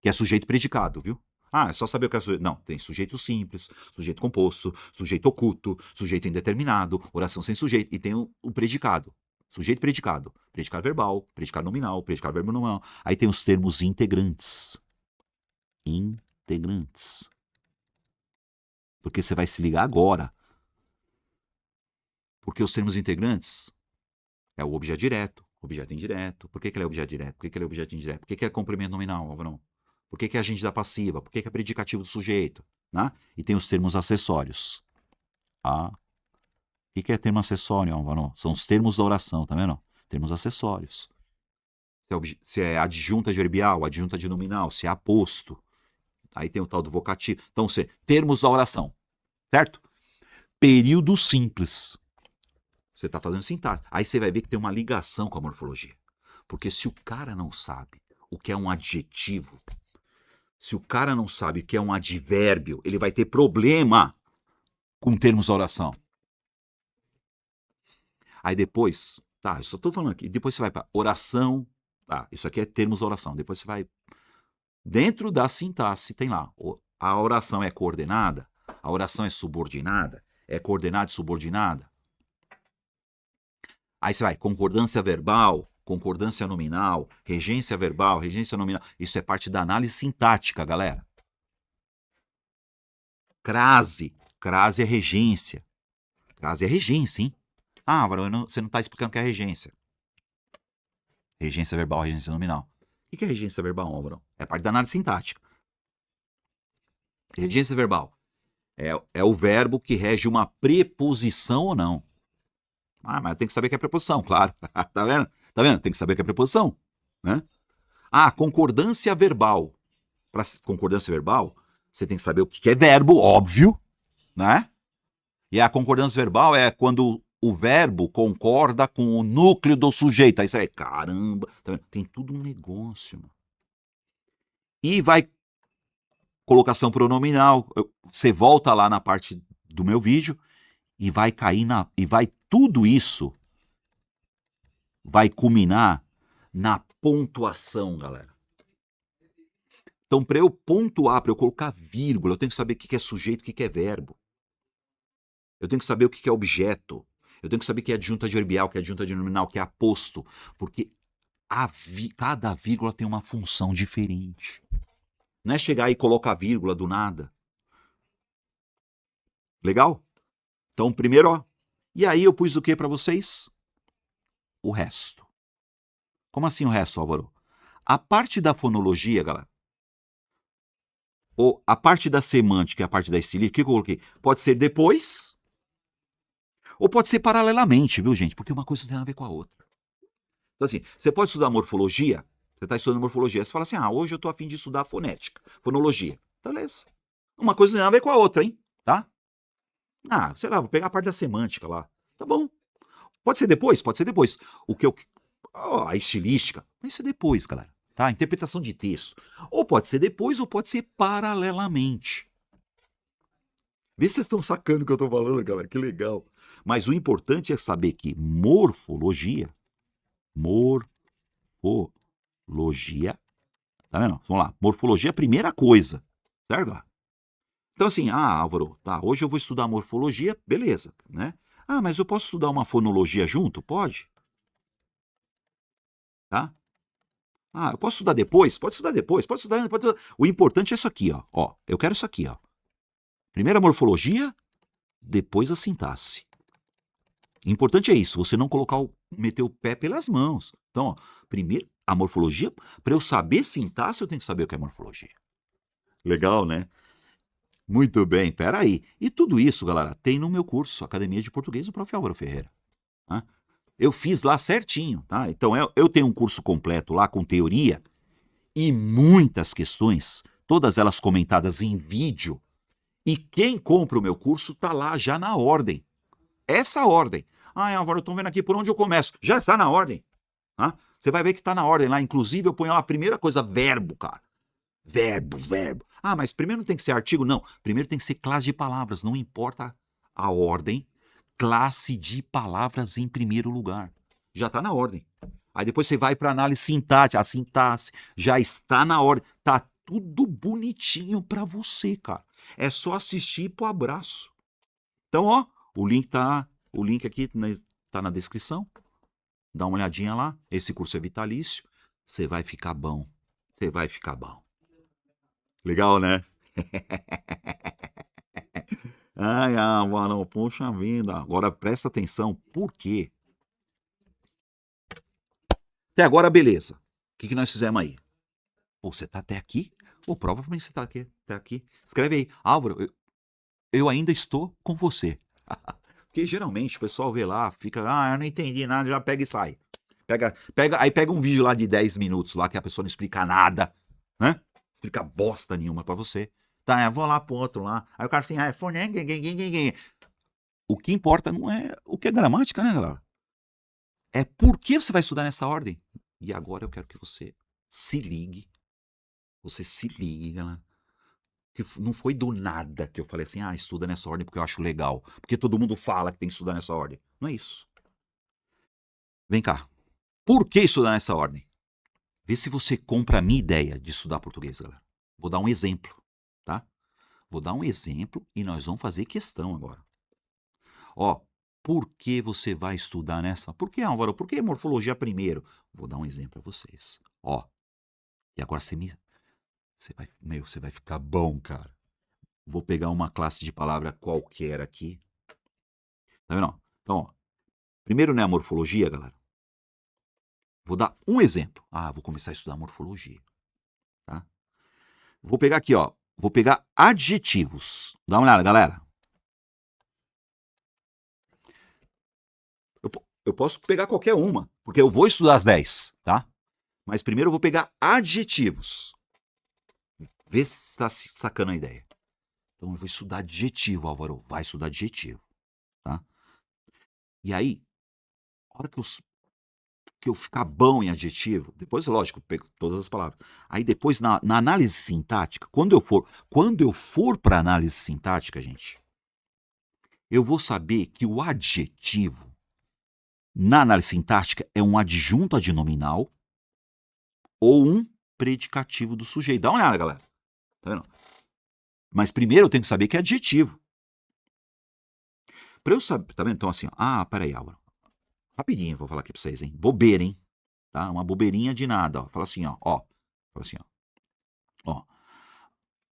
[SPEAKER 1] Que é sujeito predicado, viu? Ah, é só saber o que é sujeito. Não, tem sujeito simples, sujeito composto, sujeito oculto, sujeito indeterminado, oração sem sujeito. E tem o predicado. Sujeito e predicado. Predicado verbal, predicado nominal, predicado verbo nominal. Aí tem os termos integrantes. Integrantes. Porque você vai se ligar agora. Porque os termos integrantes é o objeto direto, objeto indireto. Por que ele é objeto direto? Por que ele é objeto indireto? Por que é complemento nominal, Álvaro? Por que é agente da passiva? Por que é predicativo do sujeito? Né? E tem os termos acessórios. O que é termo acessório, Álvaro? São os termos da oração, tá vendo? Termos acessórios. Se é adjunta adverbial, adjunta de nominal, se é aposto. Aí tem o tal do vocativo. Então, termos da oração, certo? Período simples. Você está fazendo sintaxe. Aí você vai ver que tem uma ligação com a morfologia. Porque se o cara não sabe o que é um adjetivo, se o cara não sabe o que é um advérbio, ele vai ter problema com termos da oração. Aí depois, tá, eu só estou falando aqui, depois você vai para oração, tá, isso aqui é termos da oração, depois você vai, dentro da sintaxe tem lá, a oração é coordenada, a oração é subordinada, é coordenada e subordinada. Aí você vai, concordância verbal, concordância nominal, regência verbal, regência nominal. Isso é parte da análise sintática, galera. Crase. Crase é regência. Crase é regência, hein? Ah, você não está explicando o que é regência. Regência verbal, regência nominal. O que é regência verbal, Álvaro? É parte da análise sintática. Regência verbal é o verbo que rege uma preposição ou não. Ah, mas tem que saber que é preposição, claro. Tá vendo? Tá vendo? Tem que saber que é preposição, né? Concordância verbal. Para concordância verbal, você tem que saber o que é verbo, óbvio, né? E a concordância verbal é quando o verbo concorda com o núcleo do sujeito. Aí você vai, caramba, tá vendo? Tem tudo um negócio, mano. E vai colocação pronominal. Você volta lá na parte do meu vídeo e vai cair e vai tudo isso vai culminar na pontuação, galera. Então, para eu pontuar, para eu colocar vírgula, eu tenho que saber o que é sujeito, o que é verbo. Eu tenho que saber o que é objeto. Eu tenho que saber o que é adjunta adverbial, o que é adjunta de nominal, o que é aposto. Porque cada vírgula tem uma função diferente. Não é chegar e colocar vírgula do nada. Legal? Então, primeiro, ó. E aí eu pus o que para vocês? O resto. Como assim o resto, Álvaro? A parte da fonologia, galera, ou a parte da semântica e a parte da estilística, o que eu coloquei? Pode ser depois, ou pode ser paralelamente, viu, gente? Porque uma coisa não tem nada a ver com a outra. Então, assim, você pode estudar morfologia, você está estudando morfologia, você fala assim, hoje eu estou a fim de estudar fonética, fonologia. Beleza. Uma coisa não tem nada a ver com a outra, hein? Tá? Sei lá, vou pegar a parte da semântica lá. Tá bom. Pode ser depois, pode ser depois. A estilística, vai ser depois, galera. Tá? A interpretação de texto. Ou pode ser depois, ou pode ser paralelamente. Vê se vocês estão sacando o que eu estou falando, galera. Que legal. Mas o importante é saber que morfologia, tá vendo? Vamos lá. Morfologia é a primeira coisa, certo? Então assim, Álvaro, tá, hoje eu vou estudar morfologia, beleza, né? Mas eu posso estudar uma fonologia junto? Pode. Tá? Eu posso estudar depois? Pode estudar depois, pode estudar. O importante é isso aqui, ó. Eu quero isso aqui, ó. Primeiro a morfologia, depois a sintaxe. O importante é isso, você não meter o pé pelas mãos. Então, ó, primeiro a morfologia, para eu saber sintaxe, eu tenho que saber o que é morfologia. Legal, né? Muito bem, peraí. E tudo isso, galera, tem no meu curso, Academia de Português do Prof. Álvaro Ferreira. Tá? Eu fiz lá certinho, tá? Então, eu tenho um curso completo lá com teoria e muitas questões, todas elas comentadas em vídeo. E quem compra o meu curso tá lá já na ordem. Essa ordem. Álvaro, eu tô vendo aqui por onde eu começo. Já está na ordem. Tá? Você vai ver que tá na ordem lá. Inclusive, eu ponho lá a primeira coisa, verbo, cara. Verbo. Mas primeiro não tem que ser artigo? Não. Primeiro tem que ser classe de palavras. Não importa a ordem. Classe de palavras em primeiro lugar. Já está na ordem. Aí depois você vai para análise sintática. A sintaxe já está na ordem. Tá tudo bonitinho pra você, cara. É só assistir pro abraço. Então, ó, o link aqui tá na descrição. Dá uma olhadinha lá. Esse curso é vitalício. Você vai ficar bom. Você vai ficar bom. Legal, né? Ai, mano, poxa vida. Agora presta atenção. Por quê? Até agora, beleza. O que nós fizemos aí? Pô, você tá até aqui? Pô, prova pra mim que você tá aqui, até aqui. Escreve aí. Álvaro, eu ainda estou com você. Porque geralmente o pessoal vê lá, fica, eu não entendi nada, já pega e sai. Aí pega um vídeo lá de 10 minutos lá que a pessoa não explica nada, né? Explica bosta nenhuma pra você. Tá, eu vou lá pro outro lá. Aí o cara assim, é fone. O que importa não é o que é gramática, né, galera? É por que você vai estudar nessa ordem. E agora eu quero que você se ligue. Você se ligue, galera. Que não foi do nada que eu falei assim, estuda nessa ordem porque eu acho legal. Porque todo mundo fala que tem que estudar nessa ordem. Não é isso. Vem cá. Por que estudar nessa ordem? Vê se você compra a minha ideia de estudar português, galera. Vou dar um exemplo, tá? Vou dar um exemplo e nós vamos fazer questão agora. Ó, por que você vai estudar nessa? Por que, Álvaro? Por que morfologia primeiro? Vou dar um exemplo para vocês. Ó, e agora você vai ficar bom, cara. Vou pegar uma classe de palavra qualquer aqui. Tá vendo? Então, ó, primeiro não é a morfologia, galera. Vou dar um exemplo. Vou começar a estudar morfologia. Tá? Vou pegar aqui, ó. Vou pegar adjetivos. Dá uma olhada, galera. Eu posso pegar qualquer uma, porque eu vou estudar as 10, tá? Mas primeiro eu vou pegar adjetivos. Vê se está sacando a ideia. Então eu vou estudar adjetivo, Álvaro. Vai estudar adjetivo, tá? E aí, a hora que eu ficar bom em adjetivo, depois, lógico, eu pego todas as palavras. Aí depois, na análise sintática, quando eu for para análise sintática, gente, eu vou saber que o adjetivo, na análise sintática, é um adjunto adnominal ou um predicativo do sujeito. Dá uma olhada, galera. Tá vendo? Mas primeiro eu tenho que saber que é adjetivo. Pra eu saber, tá vendo? Então assim, peraí, Álvaro. Rapidinho, vou falar aqui pra vocês, hein? Bobeira, hein? Tá? Uma bobeirinha de nada, ó. Fala assim, ó. Fala assim, ó.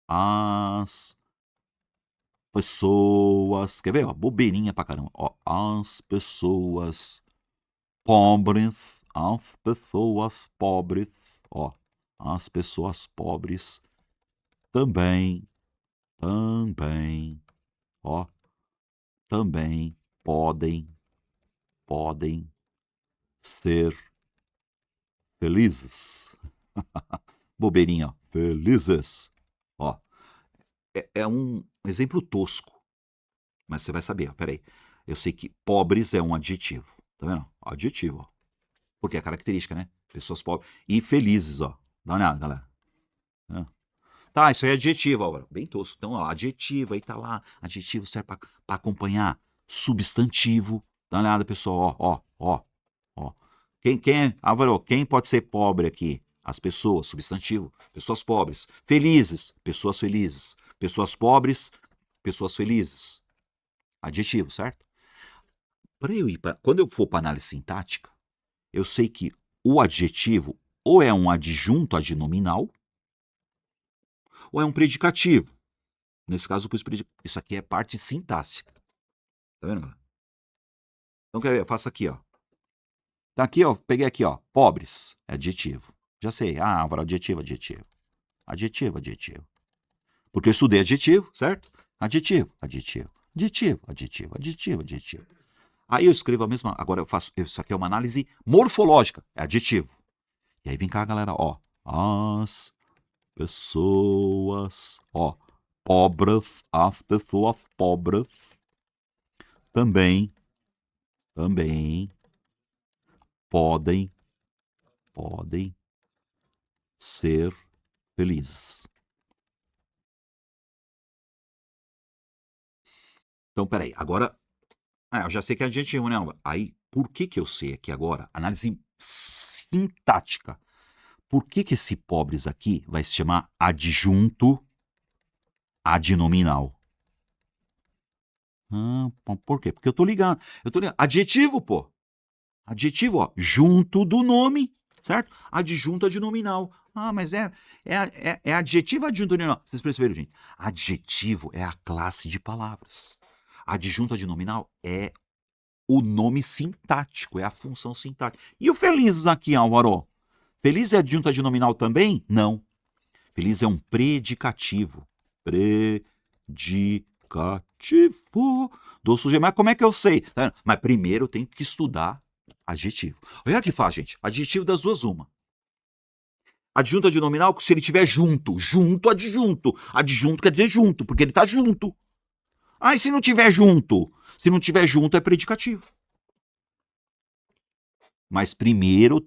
[SPEAKER 1] As pessoas... Quer ver, ó? Bobeirinha pra caramba. Ó, as pessoas pobres, ó. As pessoas pobres também, ó. Também podem ser felizes. Bobeirinha, ó. Felizes. Ó, é um exemplo tosco, mas você vai saber, ó. Peraí. Eu sei que pobres é um adjetivo. Tá vendo? Adjetivo, ó. Porque é característica, né? Pessoas pobres. E felizes, ó. Dá uma olhada, galera. Tá, isso aí é adjetivo, Álvaro. Bem tosco. Então, ó, adjetivo, aí tá lá. Adjetivo serve pra acompanhar substantivo. Dá uma olhada, pessoal, ó. Álvaro, quem pode ser pobre aqui? As pessoas, substantivo. Pessoas pobres. Felizes, pessoas felizes. Pessoas pobres, pessoas felizes. Adjetivo, certo? Quando eu for para análise sintática, eu sei que o adjetivo ou é um adjunto adnominal ou é um predicativo. Nesse caso, isso aqui é parte sintática. Tá vendo, galera? Então, quer ver? Eu faço aqui, ó. Tá aqui, ó. Peguei aqui, ó. Pobres. É adjetivo. Já sei. Álvaro, adjetivo. Adjetivo. Porque eu estudei adjetivo, certo? Adjetivo. Aí eu escrevo a mesma... Agora eu faço... Isso aqui é uma análise morfológica. É adjetivo. E aí vem cá, galera, ó. As pessoas... Ó. Pobres. As pessoas pobres também podem ser felizes. Então, peraí, agora... eu já sei que é adjetivo, né? Aí, por que eu sei aqui agora? Análise sintática. Por que esse pobres aqui vai se chamar adjunto adnominal? Por quê? Porque eu tô ligando. Adjetivo, pô. Adjetivo, ó. Junto do nome, certo? Adjunto adnominal. Mas é adjetivo adjunto adnominal. Vocês perceberam, gente? Adjetivo é a classe de palavras. Adjunto adnominal é o nome sintático, é a função sintática. E o felizes aqui, Álvaro? Feliz é adjunto adnominal também? Não. Feliz é um predicativo. Predicativo do sujeito. Mas como é que eu sei? Tá, mas primeiro eu tenho que estudar adjetivo. Olha o que faz, gente. Adjetivo das duas, uma. Adjunto adnominal, se ele tiver junto. Junto, adjunto. Adjunto quer dizer junto, porque ele está junto. E se não tiver junto? Se não tiver junto, é predicativo. Mas primeiro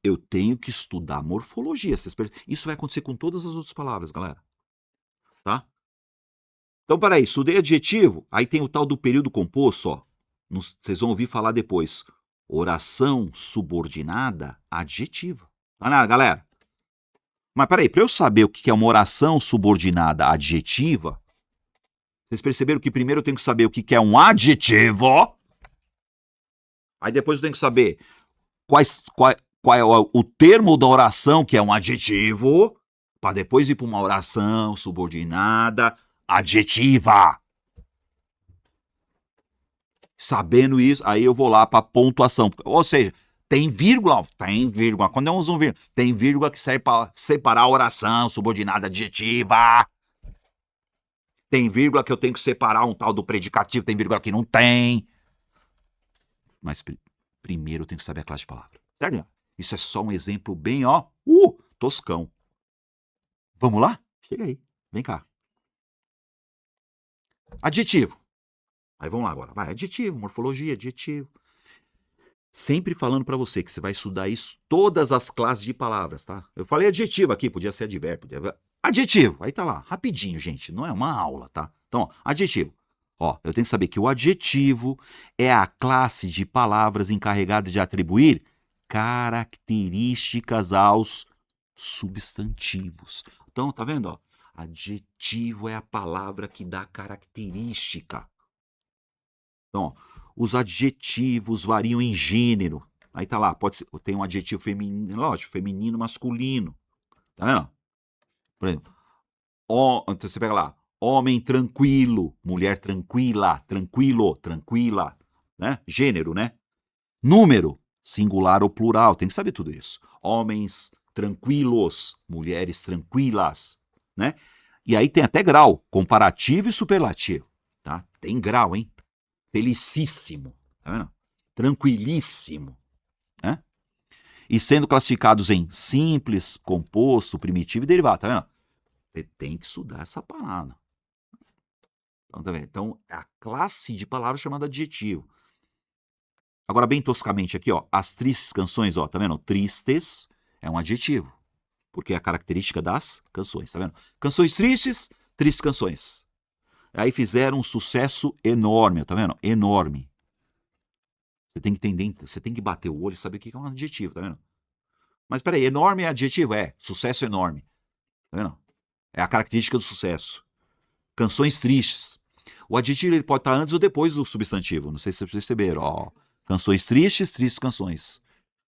[SPEAKER 1] eu tenho que estudar morfologia. Isso vai acontecer com todas as outras palavras, galera. Tá? Então, peraí, estudei adjetivo, aí tem o tal do período composto, ó. Vocês vão ouvir falar depois. Oração subordinada adjetiva. Tá nada, galera? Mas peraí, para eu saber o que é uma oração subordinada adjetiva, vocês perceberam que primeiro eu tenho que saber o que é um adjetivo, aí depois eu tenho que saber qual é o termo da oração que é um adjetivo, para depois ir para uma oração subordinada adjetiva. Sabendo isso, aí eu vou lá para pontuação. Ou seja, tem vírgula. Tem vírgula. Quando eu uso um vírgula, tem vírgula que serve para separar a oração subordinada adjetiva. Tem vírgula que eu tenho que separar um tal do predicativo, tem vírgula que não tem. Mas primeiro eu tenho que saber a classe de palavra. Certo? Isso é só um exemplo bem, toscão. Vamos lá? Chega aí. Vem cá. Adjetivo. Aí vamos lá agora. Vai, adjetivo, morfologia, adjetivo. Sempre falando para você que você vai estudar isso, todas as classes de palavras, tá? Eu falei adjetivo aqui, podia ser advérbio. Adjetivo, aí tá lá, rapidinho, gente, não é uma aula, tá? Então, ó, adjetivo. Ó, eu tenho que saber que o adjetivo é a classe de palavras encarregada de atribuir características aos substantivos. Então, tá vendo, ó? Adjetivo é a palavra que dá característica. Então, ó, os adjetivos variam em gênero. Aí tá lá, pode ser, tem um adjetivo feminino, lógico, feminino, masculino. Tá vendo? Por exemplo, então você pega lá, homem tranquilo, mulher tranquila, tranquilo, tranquila, né? Gênero, né? Número, singular ou plural, tem que saber tudo isso. Homens tranquilos, mulheres tranquilas, né? E aí tem até grau, comparativo e superlativo, tá? Tem grau, hein? Felicíssimo, tá vendo? Tranquilíssimo, né? E sendo classificados em simples, composto, primitivo e derivado, tá vendo? Você tem que estudar essa parada. Então, tá vendo? Então, é a classe de palavras chamada adjetivo. Agora, bem toscamente aqui, ó, as tristes canções, ó, tá vendo? Tristes é um adjetivo, porque é a característica das canções, tá vendo? Canções tristes, tristes canções. Aí fizeram um sucesso enorme, tá vendo? Enorme. Você tem que entender, você tem que bater o olho e saber o que é um adjetivo, tá vendo? Mas peraí, enorme é adjetivo? É, sucesso enorme. Tá vendo? É a característica do sucesso. Canções tristes. O adjetivo ele pode estar antes ou depois do substantivo. Não sei se vocês perceberam. Ó, canções tristes, tristes canções.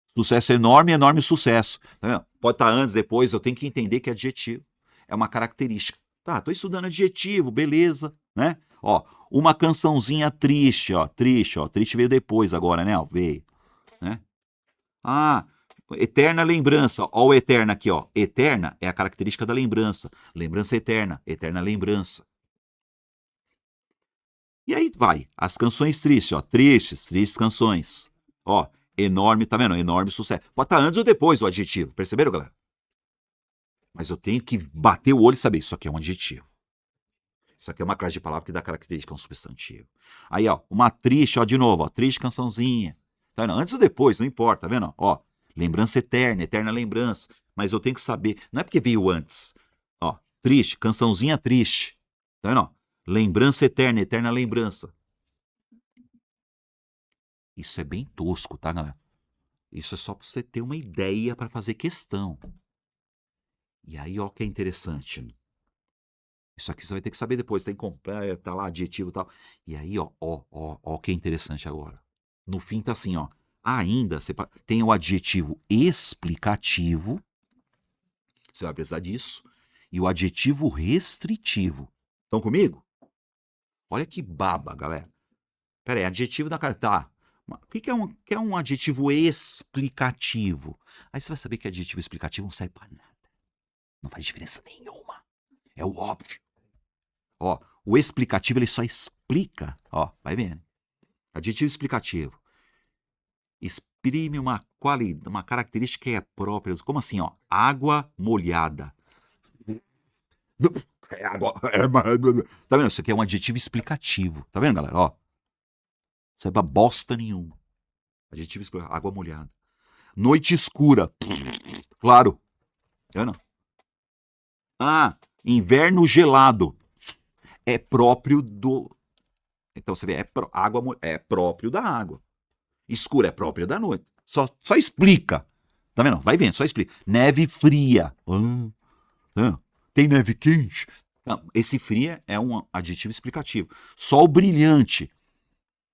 [SPEAKER 1] Sucesso enorme, enorme sucesso. Tá vendo? Pode estar antes, depois. Eu tenho que entender que adjetivo é uma característica. Tá, tô estudando adjetivo, beleza, né? Ó, uma cançãozinha triste, ó. Triste veio depois agora, né? Ó, veio, né? Eterna lembrança. Ó, o eterna aqui, ó. Eterna é a característica da lembrança. Lembrança eterna. Eterna lembrança. E aí vai. As canções tristes, ó. Tristes canções. Ó, enorme, tá vendo? Enorme sucesso. Pode estar antes ou depois o adjetivo. Perceberam, galera? Mas eu tenho que bater o olho e saber. Isso aqui é um adjetivo. Isso aqui é uma classe de palavra que dá característica a um substantivo. Aí, ó. Uma triste, ó. De novo, ó. Triste cançãozinha. Tá vendo? Antes ou depois, não importa. Tá vendo? Ó. Lembrança eterna, eterna lembrança. Mas eu tenho que saber. Não é porque veio antes. Ó, triste, cançãozinha triste. Tá vendo? Ó, lembrança eterna, eterna lembrança. Isso é bem tosco, tá, galera? Isso é só para você ter uma ideia para fazer questão. E aí, ó, que é interessante. Isso aqui você vai ter que saber depois, tem que comprar, tá lá, adjetivo e tal. E aí, ó, que é interessante agora. No fim tá assim, ó. Ainda tem o adjetivo explicativo, você vai precisar disso, e o adjetivo restritivo. Estão comigo? Olha que baba, galera. Pera aí, adjetivo da cara. Tá. O que é um adjetivo explicativo? Aí você vai saber que adjetivo explicativo não serve pra nada. Não faz diferença nenhuma. É o óbvio. Ó, o explicativo ele só explica. Ó, vai vendo. Adjetivo explicativo. Exprime uma qualidade, uma característica que é própria. Como assim, ó? Água molhada. É água. Tá vendo? Isso aqui é um adjetivo explicativo. Tá vendo, galera? Ó. Não serve pra bosta nenhuma. Adjetivo explicativo. Água molhada. Noite escura. Claro. Eu não. Ah, inverno gelado. É próprio do. Então você vê, água é próprio da água. Escura é própria da noite. Só explica. Tá vendo? Vai vendo, só explica. Neve fria. Tem neve quente? Não, esse fria é um adjetivo explicativo. Sol brilhante.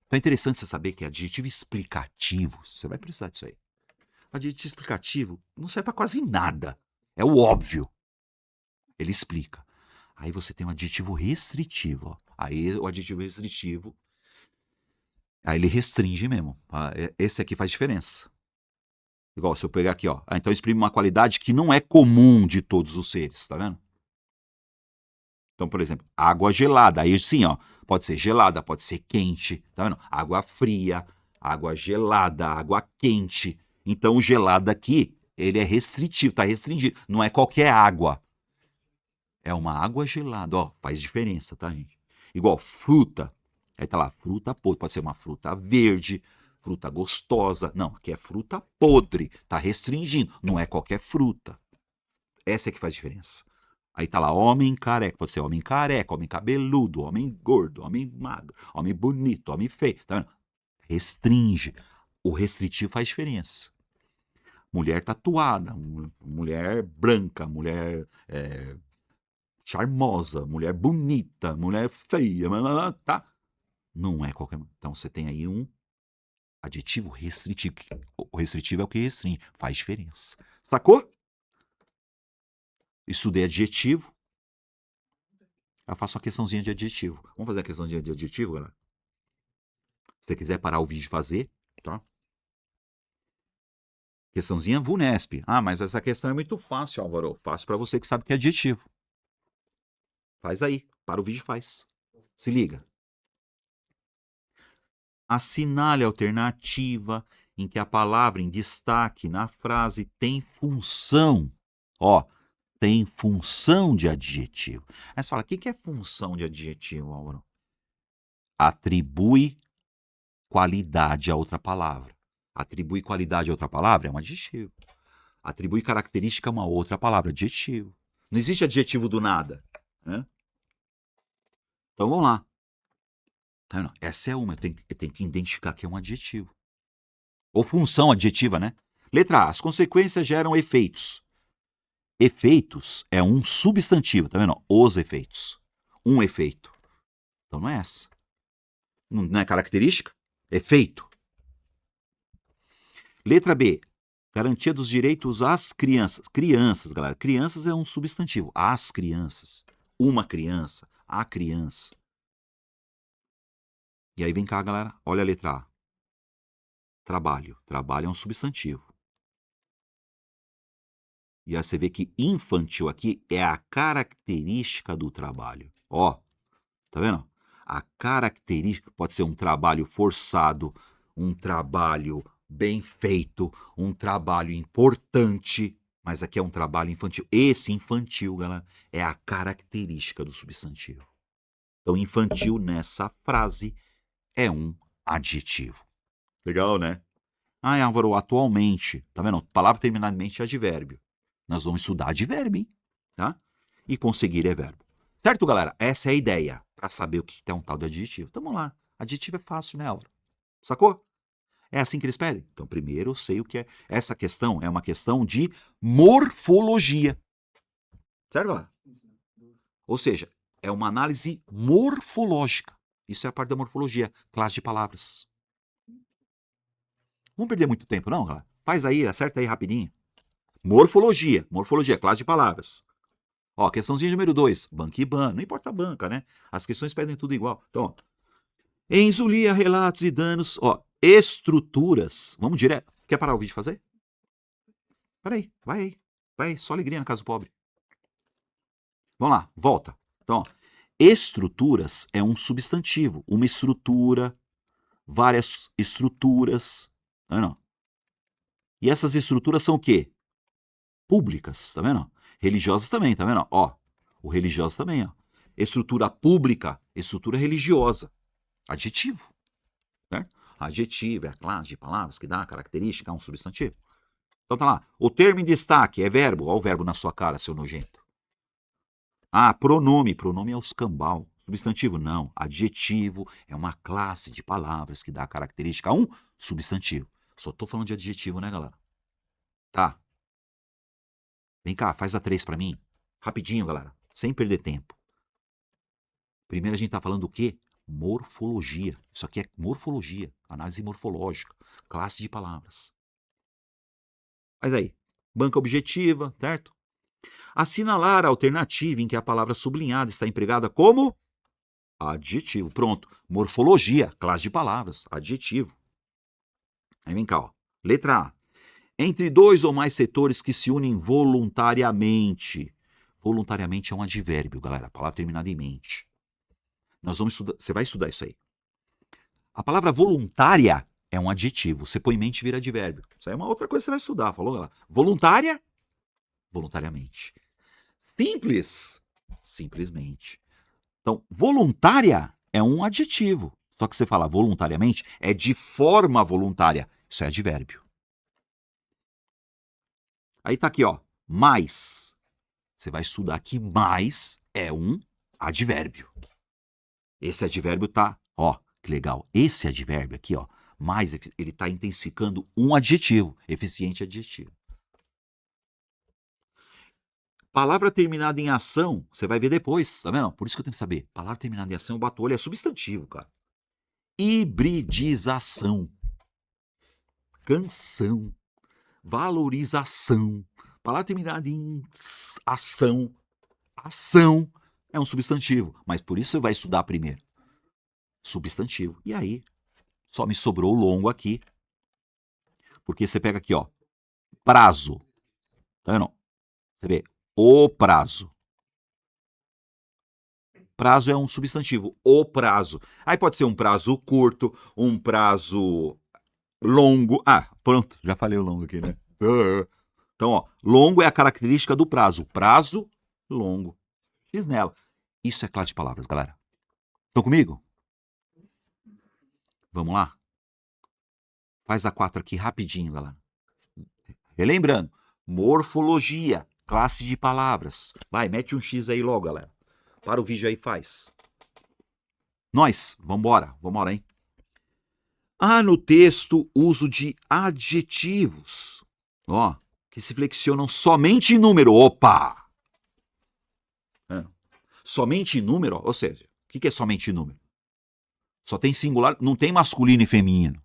[SPEAKER 1] Então é interessante você saber que adjetivo explicativo, você vai precisar disso aí. Adjetivo explicativo não serve para quase nada. É o óbvio. Ele explica. Aí você tem um adjetivo restritivo. Ó. Aí o adjetivo restritivo, aí ele restringe mesmo. Esse aqui faz diferença. Igual se eu pegar aqui, ó. Então exprime uma qualidade que não é comum de todos os seres, tá vendo? Então, por exemplo, água gelada. Aí sim, ó. Pode ser gelada, pode ser quente, tá vendo? Água fria, água gelada, água quente. Então o gelado aqui, ele é restritivo, tá restringido. Não é qualquer água. É uma água gelada, ó, faz diferença, tá, gente? Igual fruta, aí tá lá, fruta podre, pode ser uma fruta verde, fruta gostosa. Não, aqui é fruta podre, tá restringindo, não é qualquer fruta. Essa é que faz diferença. Aí tá lá, homem careca, pode ser homem careca, homem cabeludo, homem gordo, homem magro, homem bonito, homem feio, tá vendo? Restringe. O restritivo faz diferença. Mulher tatuada, mulher branca, mulher charmosa, mulher bonita, mulher feia, tá? Não é qualquer. Então você tem aí um adjetivo restritivo. O restritivo é o que restringe, faz diferença. Sacou? Estudei adjetivo. Eu faço uma questãozinha de adjetivo. Vamos fazer a questãozinha de adjetivo, galera? Se você quiser parar o vídeo e fazer, tá? Questãozinha VUNESP. Ah, mas essa questão é muito fácil, Álvaro. Fácil para você que sabe que é adjetivo. Faz aí. Para o vídeo e faz. Se liga. Assinale a alternativa em que a palavra em destaque na frase tem função. Ó, tem função de adjetivo. Aí você fala, o que é função de adjetivo, Álvaro? Atribui qualidade a outra palavra. Atribui qualidade a outra palavra é um adjetivo. Atribui característica a uma outra palavra, adjetivo. Não existe adjetivo do nada. Né? Então vamos lá. Tá vendo? Essa é uma, eu tenho que identificar que é um adjetivo. Ou função adjetiva, né? Letra A. As consequências geram efeitos. Efeitos é um substantivo, tá vendo? Os efeitos. Um efeito. Então não é essa. Não é característica? Efeito. Letra B. Garantia dos direitos às crianças. Crianças, galera. Crianças é um substantivo. As crianças. Uma criança. A criança. E aí vem cá, galera. Olha a letra A. Trabalho. Trabalho é um substantivo. E aí você vê que infantil aqui é a característica do trabalho. Ó, tá vendo? A característica pode ser um trabalho forçado, um trabalho bem feito, um trabalho importante, mas aqui é um trabalho infantil. Esse infantil, galera, é a característica do substantivo. Então, infantil nessa frase é um adjetivo. Legal, né? Ah, Álvaro, atualmente, tá vendo? Palavra terminadamente é advérbio. Nós vamos estudar advérbio, hein? Tá? E conseguir é verbo. Certo, galera? Essa é a ideia, para saber o que é um tal de adjetivo. Então vamos lá. Adjetivo é fácil, né, Álvaro? Sacou? É assim que eles pedem? Então, primeiro eu sei o que é. Essa questão é uma questão de morfologia. Certo, galera? Ou seja, é uma análise morfológica. Isso é a parte da morfologia, classe de palavras. Não vamos perder muito tempo, não, galera? Faz aí, acerta aí rapidinho. Morfologia, classe de palavras. Ó, questãozinha número 2, banca e ban, não importa a banca, né? As questões pedem tudo igual. Então, ó, em Zulia, relatos e danos, ó, estruturas. Vamos direto. Quer parar o vídeo e fazer? Peraí, vai aí. Vai aí, só alegria na casa do pobre. Vamos lá, volta. Então, ó, estruturas é um substantivo. Uma estrutura, várias estruturas. Não. E essas estruturas são o quê? Públicas, tá vendo? Religiosas também, tá vendo? Ó, o religioso também, ó. Estrutura pública, estrutura religiosa. Adjetivo. Certo? Adjetivo é a classe de palavras que dá a característica a um substantivo. Então tá lá. O termo em destaque é verbo. Olha o verbo na sua cara, seu nojento. Ah, pronome. Pronome é os cambal. Substantivo, não. Adjetivo é uma classe de palavras que dá a característica a um substantivo. Só tô falando de adjetivo, né, galera? Tá. Vem cá, faz a 3 pra mim. Rapidinho, galera. Sem perder tempo. Primeiro a gente tá falando do quê? Morfologia. Isso aqui é morfologia. Análise morfológica. Classe de palavras. Mas aí. Banca objetiva, certo? Assinalar a alternativa em que a palavra sublinhada está empregada como adjetivo. Pronto. Morfologia. Classe de palavras. Adjetivo. Aí vem cá, ó. Letra A. Entre dois ou mais setores que se unem voluntariamente. Voluntariamente é um advérbio, galera. A palavra terminada em mente. Nós vamos estudar. Você vai estudar isso aí. A palavra voluntária é um adjetivo. Você põe mente e vira advérbio. Isso aí é uma outra coisa que você vai estudar. Falou, galera? Voluntária? Voluntariamente. Simples? Simplesmente. Então, voluntária é um adjetivo. Só que você fala voluntariamente é de forma voluntária. Isso é advérbio. Aí tá aqui, ó. Mais. Você vai estudar que mais é um advérbio. Esse advérbio tá, ó, que legal. Esse advérbio aqui, ó, mais, ele tá intensificando um adjetivo. Eficiente adjetivo. Palavra terminada em ação, você vai ver depois, tá vendo? Por isso que eu tenho que saber. Palavra terminada em ação, eu bato o olho, é substantivo, cara. Hibridização. Canção. Valorização. Palavra terminada em ação. Ação é um substantivo, mas por isso você vai estudar primeiro. Substantivo. E aí, só me sobrou o longo aqui. Porque você pega aqui, ó, prazo. Tá vendo? Você vê, o prazo. Prazo é um substantivo, o prazo. Aí pode ser um prazo curto, um prazo longo. Ah, pronto, já falei o longo aqui, né? Então, ó, longo é a característica do prazo. Prazo, longo. Fiz nela. Isso é classe de palavras, galera. Estão comigo? Vamos lá? Faz a 4 aqui rapidinho, galera. Relembrando, morfologia, classe de palavras. Vai, mete um X aí logo, galera. Para o vídeo aí, faz. Nós, vambora, hein? Há no texto uso de adjetivos, ó, que se flexionam somente em número. Opa! Somente em número, ou seja, o que é somente em número? Só tem singular, não tem masculino e feminino.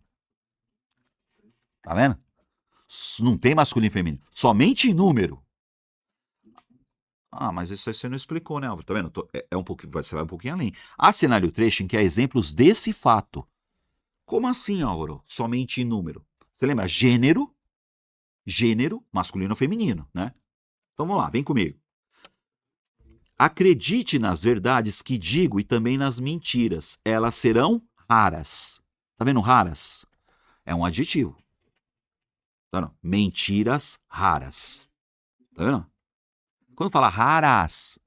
[SPEAKER 1] Tá vendo? Não tem masculino e feminino. Somente em número. Ah, mas isso aí você não explicou, né, Álvaro? Tá vendo? Você vai um pouquinho além. Há cenário trecho em que há exemplos desse fato. Como assim, Álvaro? Somente em número. Você lembra? Gênero, masculino ou feminino, né? Então vamos lá, vem comigo. Acredite nas verdades que digo e também nas mentiras. Elas serão raras. Tá vendo raras? É um adjetivo. Tá vendo? Mentiras raras. Tá vendo? Quando fala raras,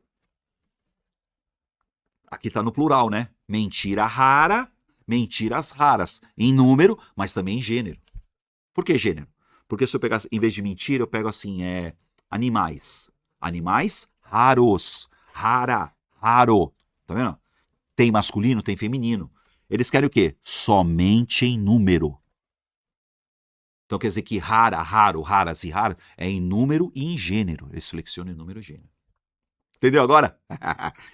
[SPEAKER 1] aqui tá no plural, né? Mentira rara, mentiras raras. Em número, mas também em gênero. Por que gênero? Porque se eu pegar, em vez de mentira, eu pego assim, animais. Animais raros. Rara, raro. Tá vendo? Tem masculino, tem feminino. Eles querem o quê? Somente em número. Então quer dizer que rara, raro, raras e raro é em número e em gênero. Eles flexionam em número e gênero. Entendeu agora?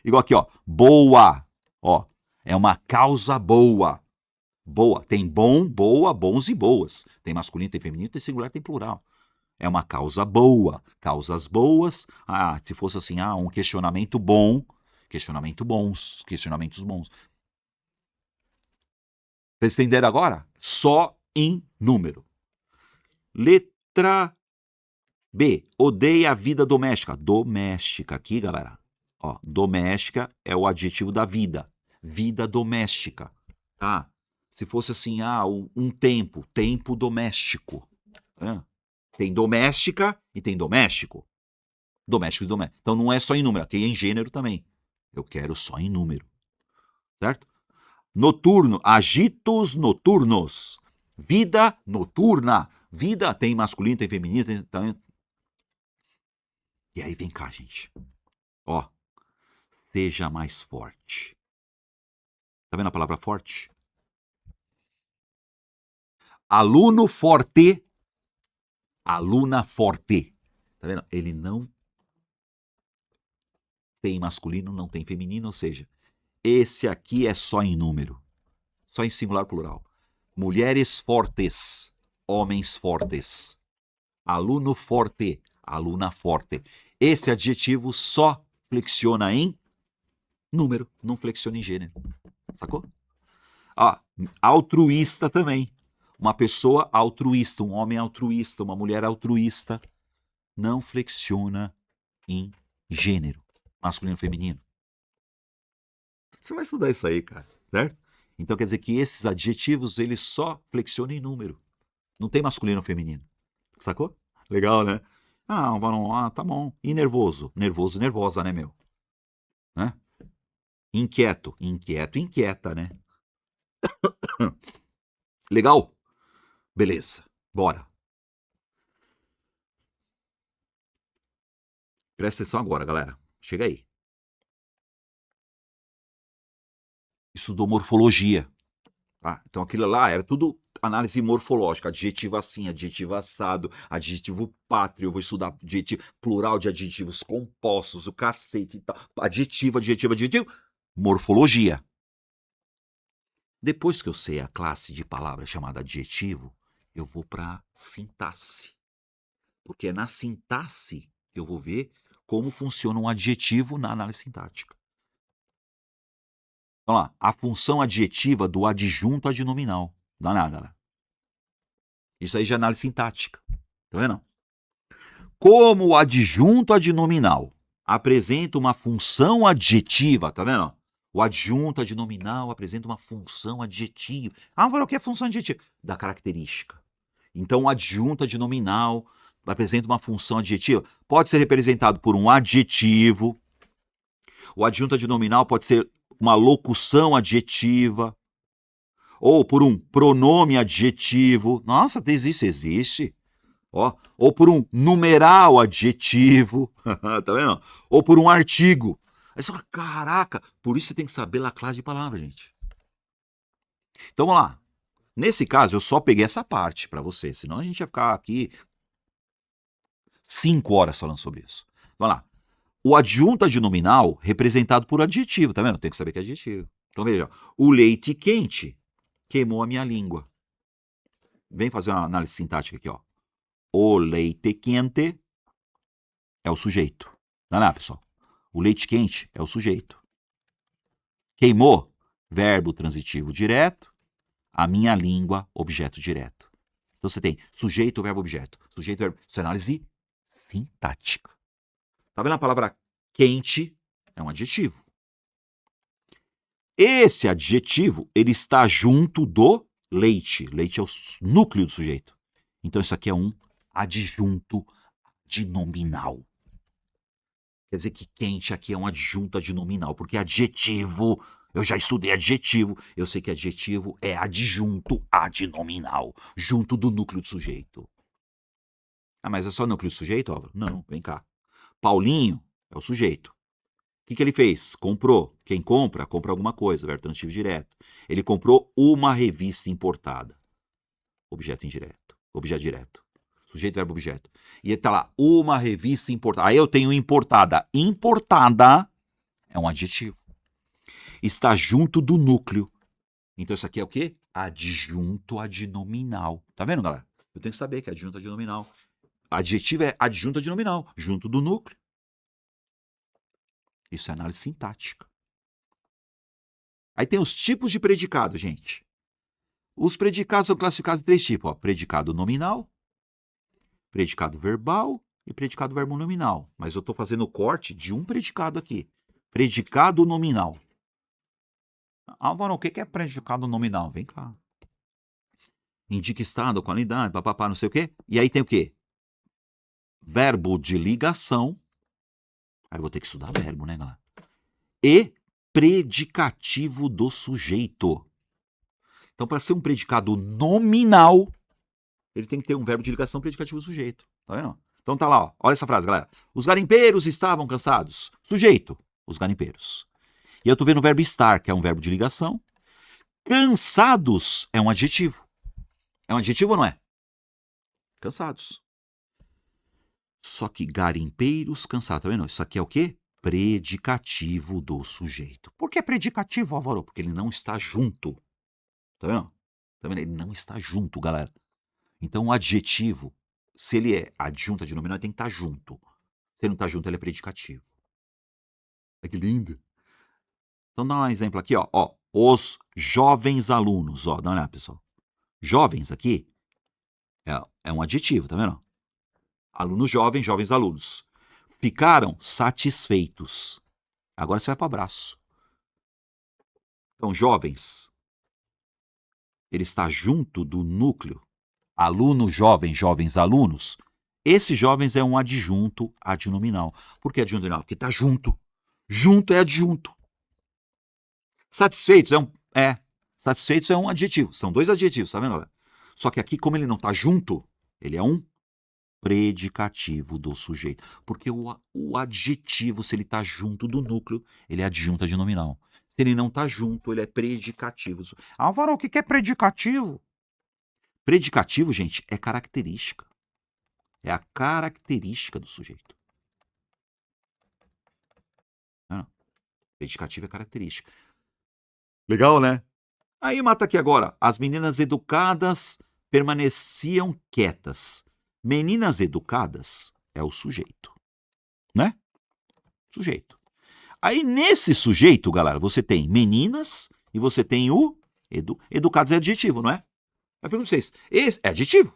[SPEAKER 1] Igual aqui, ó. Boa. Ó, é uma causa boa. Boa. Tem bom, boa, bons e boas. Tem masculino, tem feminino, tem singular, tem plural. É uma causa boa. Causas boas. Ah, se fosse assim, um questionamento bom. Questionamento bons. Questionamentos bons. Vocês entenderam agora? Só em número. Letra B. Odeia a vida doméstica. Doméstica aqui, galera. Ó, doméstica é o adjetivo da vida. Vida doméstica. Tá? Se fosse assim, um tempo. Tempo doméstico. Tem doméstica e tem doméstico. Doméstico e doméstico. Então não é só em número. Aqui é em gênero também. Eu quero só em número. Certo? Noturno. Agitos noturnos. Vida noturna. Vida tem masculino, tem feminino, tem... E aí vem cá, gente. Ó. Seja mais forte. Tá vendo a palavra forte? Aluno forte. Aluna forte. Tá vendo? Ele não tem masculino, não tem feminino, ou seja, esse aqui é só em número. Só em singular plural. Mulheres fortes. Homens fortes. Aluno forte. Aluna forte. Esse adjetivo só flexiona em número, não flexiona em gênero. Sacou? Altruísta também. Uma pessoa altruísta, um homem altruísta, uma mulher altruísta, não flexiona em gênero, masculino ou feminino. Você vai estudar isso aí, cara, certo? Então quer dizer que esses adjetivos, eles só flexionam em número. Não tem masculino ou feminino. Sacou? Legal, né? Tá bom. E nervoso? Nervoso, nervosa, né, meu? Né? Inquieto. Inquieto, inquieta, né? Legal? Beleza. Bora. Presta atenção agora, galera. Chega aí. Estudou morfologia. Tá? Então aquilo lá era tudo análise morfológica. Adjetivo assim, adjetivo assado, adjetivo pátrio. Eu vou estudar adjetivo, plural de adjetivos compostos, o cacete e tal. Adjetivo, adjetivo, adjetivo. Morfologia. Depois que eu sei a classe de palavra chamada adjetivo, eu vou para sintaxe. Porque é na sintaxe que eu vou ver como funciona um adjetivo na análise sintática. Vamos lá. A função adjetiva do adjunto adnominal. Dá nada, galera. Isso aí já é análise sintática. Tá vendo? Como o adjunto adnominal apresenta uma função adjetiva, tá vendo? O adjunto adnominal apresenta uma função adjetiva. Mas o que é função adjetiva? Da característica. Então, o adjunto adnominal apresenta uma função adjetiva. Pode ser representado por um adjetivo. O adjunto adnominal pode ser uma locução adjetiva. Ou por um pronome adjetivo. Nossa, existe. Ó, ou por um numeral adjetivo. Tá vendo? Ou por um artigo. Aí você fala, caraca, por isso você tem que saber a classe de palavra, gente. Então vamos lá. Nesse caso, eu só peguei essa parte para você, senão a gente ia ficar aqui 5 horas falando sobre isso. Vamos lá. O adjunto adnominal representado por adjetivo, tá vendo? Tem que saber que é adjetivo. Então veja, o leite quente queimou a minha língua. Vem fazer uma análise sintática aqui, ó. O leite quente é o sujeito. Não é lá, pessoal? O leite quente é o sujeito. Queimou, verbo transitivo direto. A minha língua, objeto direto. Então você tem sujeito, verbo, objeto. Sujeito, verbo. Isso é análise sintática. Tá vendo a palavra quente? É um adjetivo. Esse adjetivo, ele está junto do leite. Leite é o núcleo do sujeito. Então isso aqui é um adjunto adnominal. Quer dizer que quente aqui é um adjunto adnominal, porque adjetivo, eu já estudei adjetivo, eu sei que adjetivo é adjunto adnominal, junto do núcleo do sujeito. Mas é só núcleo do sujeito, Álvaro? Não, vem cá. Paulinho é o sujeito. O que ele fez? Comprou. Quem compra, compra alguma coisa, verbo transitivo direto. Ele comprou uma revista importada. Objeto indireto. Objeto direto. Sujeito, verbo, objeto. E tá lá, uma revista importada. Aí eu tenho importada. Importada é um adjetivo. Está junto do núcleo. Então isso aqui é o quê? Adjunto adnominal. Tá vendo, galera? Eu tenho que saber que é adjunto adnominal. Adjetivo é adjunto adnominal, junto do núcleo. Isso é análise sintática. Aí tem os tipos de predicado, gente. Os predicados são classificados em 3 tipos. Ó. Predicado nominal, predicado verbal e predicado verbo nominal. Mas eu estou fazendo o corte de um predicado aqui. Predicado nominal. Álvaro, o que é predicado nominal? Vem cá. Indica estado, qualidade, papapá, não sei o quê. E aí tem o quê? Verbo de ligação. Aí eu vou ter que estudar verbo, né, galera? E predicativo do sujeito. Então, para ser um predicado nominal, ele tem que ter um verbo de ligação predicativo do sujeito. Tá vendo? Então tá lá, ó. Olha essa frase, galera. Os garimpeiros estavam cansados. Sujeito, os garimpeiros. E eu tô vendo o verbo estar, que é um verbo de ligação. Cansados é um adjetivo. É um adjetivo ou não é? Cansados. Só que garimpeiros cansados, tá vendo? Isso aqui é o quê? Predicativo do sujeito. Por que predicativo, Álvaro? Porque ele não está junto. Tá vendo? Tá vendo? Ele não está junto, galera. Então o adjetivo, se ele é adjunto adnominal, ele tem que estar junto. Se ele não está junto, ele é predicativo. Olha que lindo. Então dá um exemplo aqui, ó. Os jovens alunos, ó. Dá uma olhada, pessoal. Jovens aqui é um adjetivo, tá vendo? Alunos jovens, jovens alunos. Ficaram satisfeitos. Agora você vai para o abraço. Então, jovens. Ele está junto do núcleo. Aluno, jovem, jovens, alunos. Esses jovens é um adjunto adnominal. Por que adjunto adnominal? Porque está junto. Junto é adjunto. Satisfeitos satisfeitos é um adjetivo. São 2 adjetivos, tá vendo? Só que aqui, como ele não está junto, ele é um predicativo do sujeito. Porque o adjetivo, se ele está junto do núcleo, ele é adjunto adnominal. Se ele não está junto, ele é predicativo. Álvaro, o que é predicativo? Predicativo, gente, é característica. É a característica do sujeito. Não. Predicativo é característica. Legal, né? Aí mata aqui agora. As meninas educadas permaneciam quietas. Meninas educadas é o sujeito. Né? Sujeito. Aí nesse sujeito, galera, você tem meninas e você tem o educados é adjetivo, não é? Eu pergunto pra vocês, esse é adjetivo?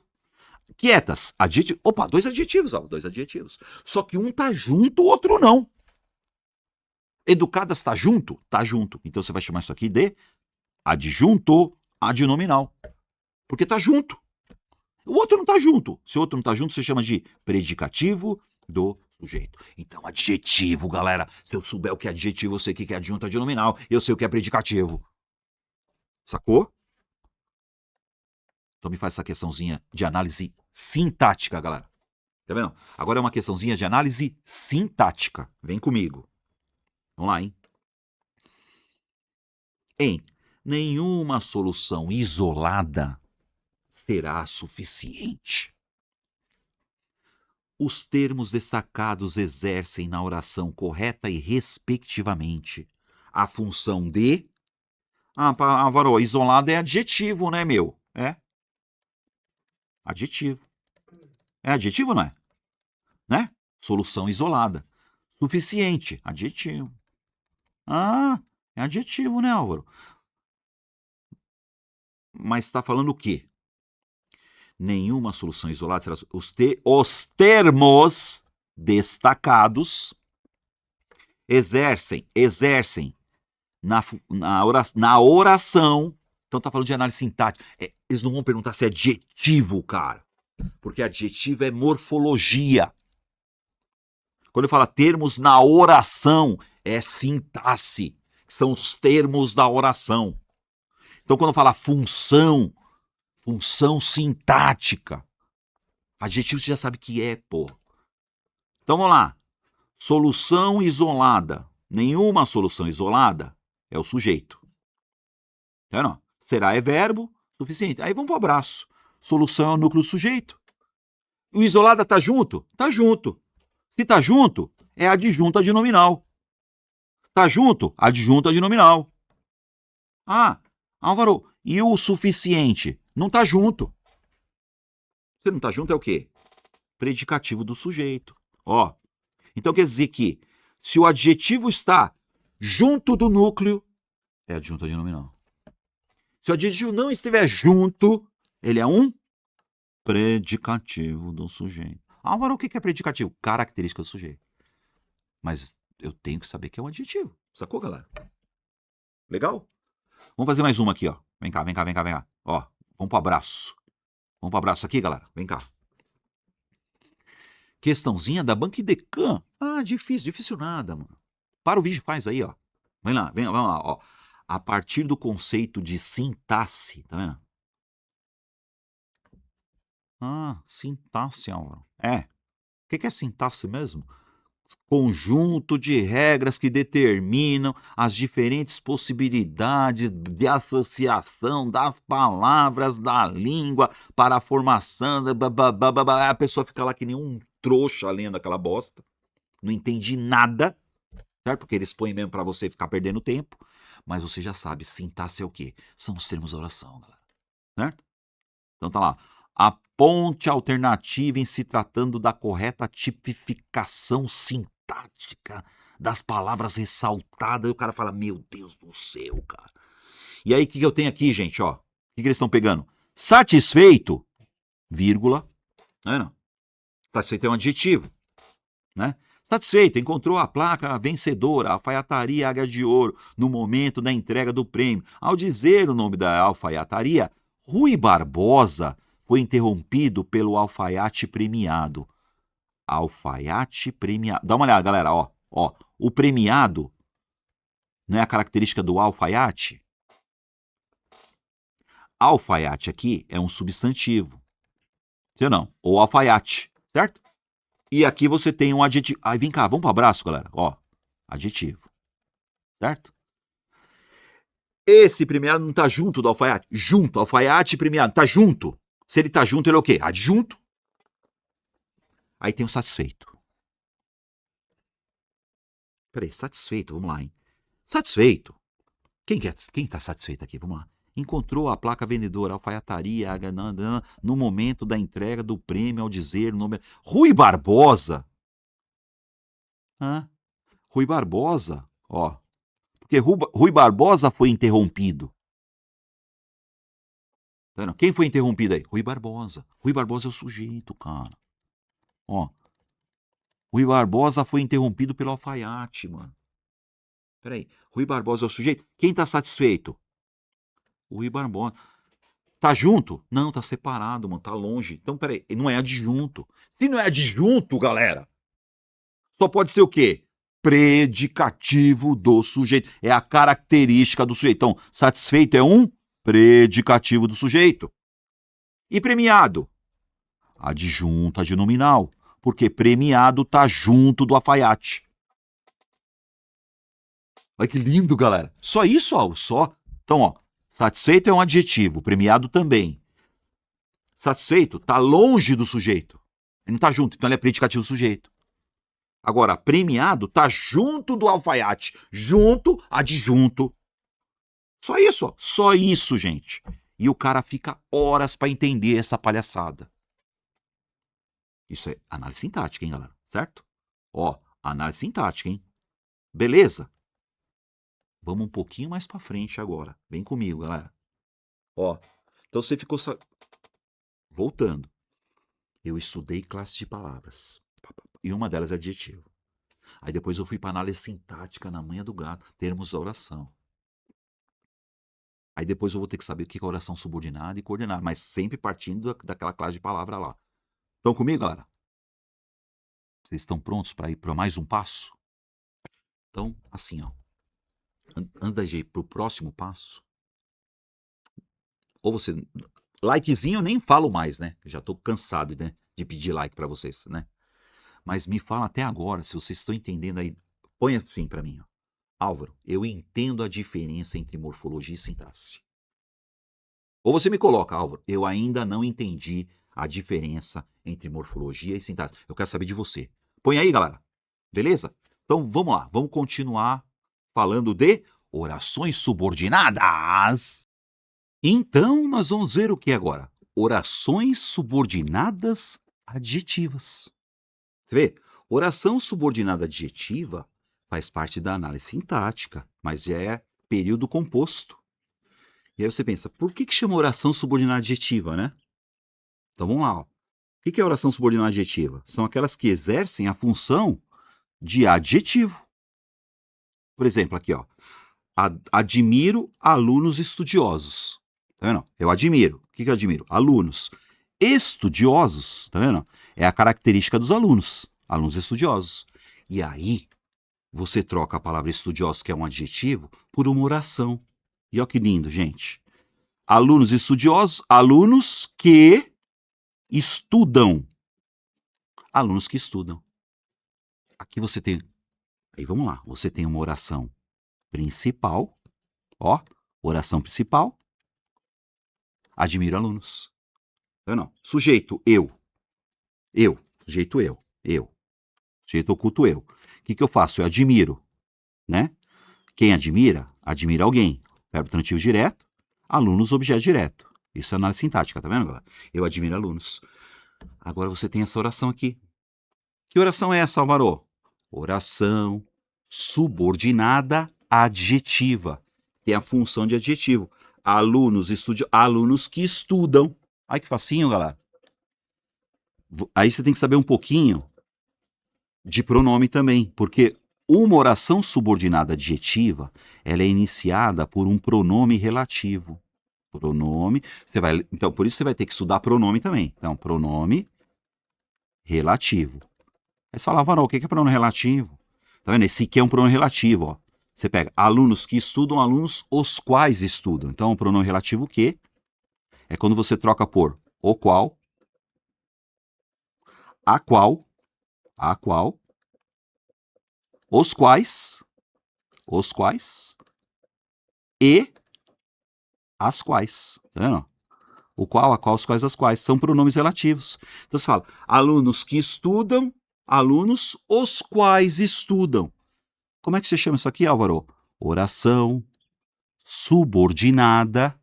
[SPEAKER 1] Quietas, adjetivo. Opa, 2 adjetivos, ó, 2 adjetivos. Só que um tá junto, o outro não. Educadas tá junto? Tá junto. Então você vai chamar isso aqui de adjunto adnominal. Porque tá junto. O outro não tá junto. Se o outro não tá junto, você chama de predicativo do sujeito. Então, adjetivo, galera. Se eu souber o que é adjetivo, eu sei o que é adjunto adnominal. Eu sei o que é predicativo. Sacou? Então me faz essa questãozinha de análise sintática, galera. Tá vendo? Agora é uma questãozinha de análise sintática. Vem comigo. Vamos lá, hein? Nenhuma solução isolada será suficiente. Os termos destacados exercem na oração correta e respectivamente a função de... Varô, isolado é adjetivo, né, meu? É. Adjetivo. É adjetivo, não é? Né? Solução isolada. Suficiente. Adjetivo. É adjetivo, né, Álvaro? Mas está falando o quê? Nenhuma solução isolada será... Os termos destacados exercem na oração. Então está falando de análise sintática. Eles não vão perguntar se é adjetivo, cara. Porque adjetivo é morfologia. Quando eu falo termos na oração, é sintaxe. São os termos da oração. Então quando eu falo função sintática. Adjetivo você já sabe que é, pô. Então vamos lá. Solução isolada. Nenhuma solução isolada é o sujeito. Tá vendo? Será é verbo suficiente. Aí vamos para o abraço. Solução é o núcleo do sujeito. O isolada tá junto? Tá junto. Se tá junto, é adjunto adnominal. Tá junto? Adjunto adnominal. Ah, Álvaro, e o suficiente? Não tá junto. Se não tá junto é o quê? Predicativo do sujeito. Ó, então quer dizer que se o adjetivo está junto do núcleo, é adjunto adnominal. Se o adjetivo não estiver junto, ele é um predicativo do sujeito. Álvaro, o que é predicativo? Característica do sujeito. Mas eu tenho que saber que é um adjetivo. Sacou, galera? Legal? Vamos fazer mais uma aqui, ó. Vem cá, vem cá, vem cá, vem cá. Ó, vamos pro abraço. Vamos pro abraço aqui, galera. Vem cá. Questãozinha da Banquidecan. Ah, difícil nada, mano. Para o vídeo, faz aí, ó. Vem lá, vamos lá, ó. A partir do conceito de sintaxe, tá vendo? Ah, sintaxe, Álvaro. É. O que é sintaxe mesmo? Conjunto de regras que determinam as diferentes possibilidades de associação das palavras da língua para a formação. A pessoa fica lá que nem um trouxa lendo aquela bosta. Não entendi nada, certo? Porque eles põem mesmo para você ficar perdendo tempo. Mas você já sabe, sintaxe é o quê? São os termos da oração, galera. Certo? Então tá lá. A ponte alternativa em se tratando da correta tipificação sintática das palavras ressaltadas. E o cara fala, meu Deus do céu, cara. E aí, o que eu tenho aqui, gente, ó? O que eles estão pegando? Satisfeito, vírgula. Não. Satisfeito é um adjetivo, né? Satisfeito, encontrou a placa vencedora, a alfaiataria Águia de Ouro, no momento da entrega do prêmio. Ao dizer o nome da alfaiataria, Rui Barbosa foi interrompido pelo alfaiate premiado. Alfaiate premiado. Dá uma olhada, galera, ó. O premiado não é a característica do alfaiate? Alfaiate aqui é um substantivo. Você não? Ou alfaiate, certo? E aqui você tem um adjetivo. Aí vem cá, vamos para o abraço, galera. Ó, adjetivo. Certo? Esse premiado não tá junto do alfaiate? Junto, alfaiate premiado, tá junto. Se ele tá junto, ele é o quê? Adjunto. Aí tem o satisfeito. Peraí, satisfeito, vamos lá, hein? Satisfeito. Quem tá satisfeito aqui? Vamos lá. Encontrou a placa vendedora, alfaiataria, no momento da entrega do prêmio ao dizer o nome. Rui Barbosa. Rui Barbosa, ó. Porque Rui Barbosa foi interrompido. Quem foi interrompido aí? Rui Barbosa. Rui Barbosa é o sujeito, cara. Ó. Rui Barbosa foi interrompido pelo alfaiate, mano. Peraí. Rui Barbosa é o sujeito? Quem tá satisfeito? O Rui Barbosa. Tá junto? Não, tá separado, mano. Tá longe. Então, peraí. Não é adjunto. Se não é adjunto, galera, só pode ser o quê? Predicativo do sujeito. É a característica do sujeito. Então, satisfeito é um predicativo do sujeito. E premiado? Adjunto adnominal. Porque premiado tá junto do alfaiate. Olha que lindo, galera. Só isso, ó. Só. Então, ó. Satisfeito é um adjetivo. Premiado também. Satisfeito tá longe do sujeito. Ele não tá junto. Então, ele é predicativo do sujeito. Agora, premiado tá junto do alfaiate. Junto, adjunto. Só isso, ó. Só isso, gente. E o cara fica horas para entender essa palhaçada. Isso é análise sintática, hein, galera? Certo? Ó, análise sintática, hein? Beleza? Vamos um pouquinho mais para frente agora. Vem comigo, galera. Ó, então você ficou... Voltando. Eu estudei classe de palavras. E uma delas é adjetivo. Aí depois eu fui para análise sintática na manha do gato, termos da oração. Aí depois eu vou ter que saber o que é oração subordinada e coordenada, mas sempre partindo daquela classe de palavra lá. Estão comigo, galera? Vocês estão prontos para ir para mais um passo? Então, assim, ó. Antes da gente ir para o próximo passo, ou você... Likezinho eu nem falo mais, né? Já estou cansado, né, de pedir like para vocês, né? Mas me fala até agora, se vocês estão entendendo aí. Põe assim para mim, ó. Álvaro, eu entendo a diferença entre morfologia e sintaxe. Ou você me coloca, Álvaro, eu ainda não entendi a diferença entre morfologia e sintaxe. Eu quero saber de você. Põe aí, galera. Beleza? Então vamos lá, vamos continuar falando de orações subordinadas. Então nós vamos ver o que agora? Orações subordinadas adjetivas. Você vê? Oração subordinada adjetiva faz parte da análise sintática, mas é período composto. E aí você pensa, por que chama oração subordinada adjetiva, né? Então vamos lá. Ó. O que é oração subordinada adjetiva? São aquelas que exercem a função de adjetivo. Por exemplo, aqui, ó. Admiro alunos estudiosos. Tá vendo? Eu admiro. O que eu admiro? Alunos estudiosos. Tá vendo? É a característica dos alunos. Alunos estudiosos. E aí, você troca a palavra estudiosos, que é um adjetivo, por uma oração. E olha que lindo, gente. Alunos estudiosos, alunos que estudam. Alunos que estudam. Aqui você tem... Aí vamos lá. Você tem uma oração principal. Ó, oração principal. Admiro alunos. Não. Sujeito, eu. Eu. Sujeito, eu. Eu. Sujeito oculto, eu. O que eu faço? Eu admiro. Né? Quem admira? Admira alguém. Verbo transitivo direto. Alunos, objeto direto. Isso é análise sintática, tá vendo, galera? Eu admiro alunos. Agora você tem essa oração aqui. Que oração é essa, Álvaro? Oração subordinada adjetiva. Tem a função de adjetivo. Alunos que estudam. Ai, que facinho, galera. Aí você tem que saber um pouquinho de pronome também, porque uma oração subordinada adjetiva, ela é iniciada por um pronome relativo. Pronome, então por isso você vai ter que estudar pronome também. Então, pronome relativo. Aí você fala, Varol, o que é pronome relativo? Tá vendo? Esse aqui é um pronome relativo, ó. Você pega alunos que estudam, alunos os quais estudam. Então, o pronome relativo que é quando você troca por o qual, a qual, os quais e as quais. Tá vendo? O qual, a qual, os quais, as quais. São pronomes relativos. Então você fala, alunos que estudam, alunos os quais estudam. Como é que você chama isso aqui, Álvaro? Oração subordinada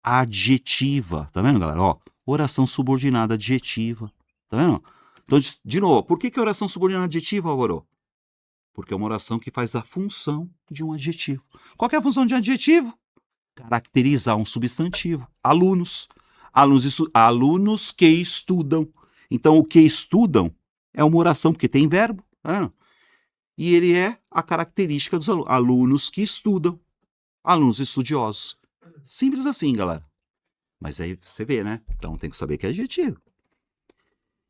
[SPEAKER 1] adjetiva. Tá vendo, galera? Ó, oração subordinada adjetiva. Tá vendo? Então, de novo, por que oração subordinada adjetiva, Álvaro? Porque é uma oração que faz a função de um adjetivo. Qual que é a função de um adjetivo? Caracterizar um substantivo. Alunos. Alunos que estudam. Então, o que estudam é uma oração, porque tem verbo. Tá vendo? E ele é a característica dos alunos. Alunos que estudam. Alunos estudiosos. Simples assim, galera. Mas aí você vê, né? Então tem que saber que é adjetivo.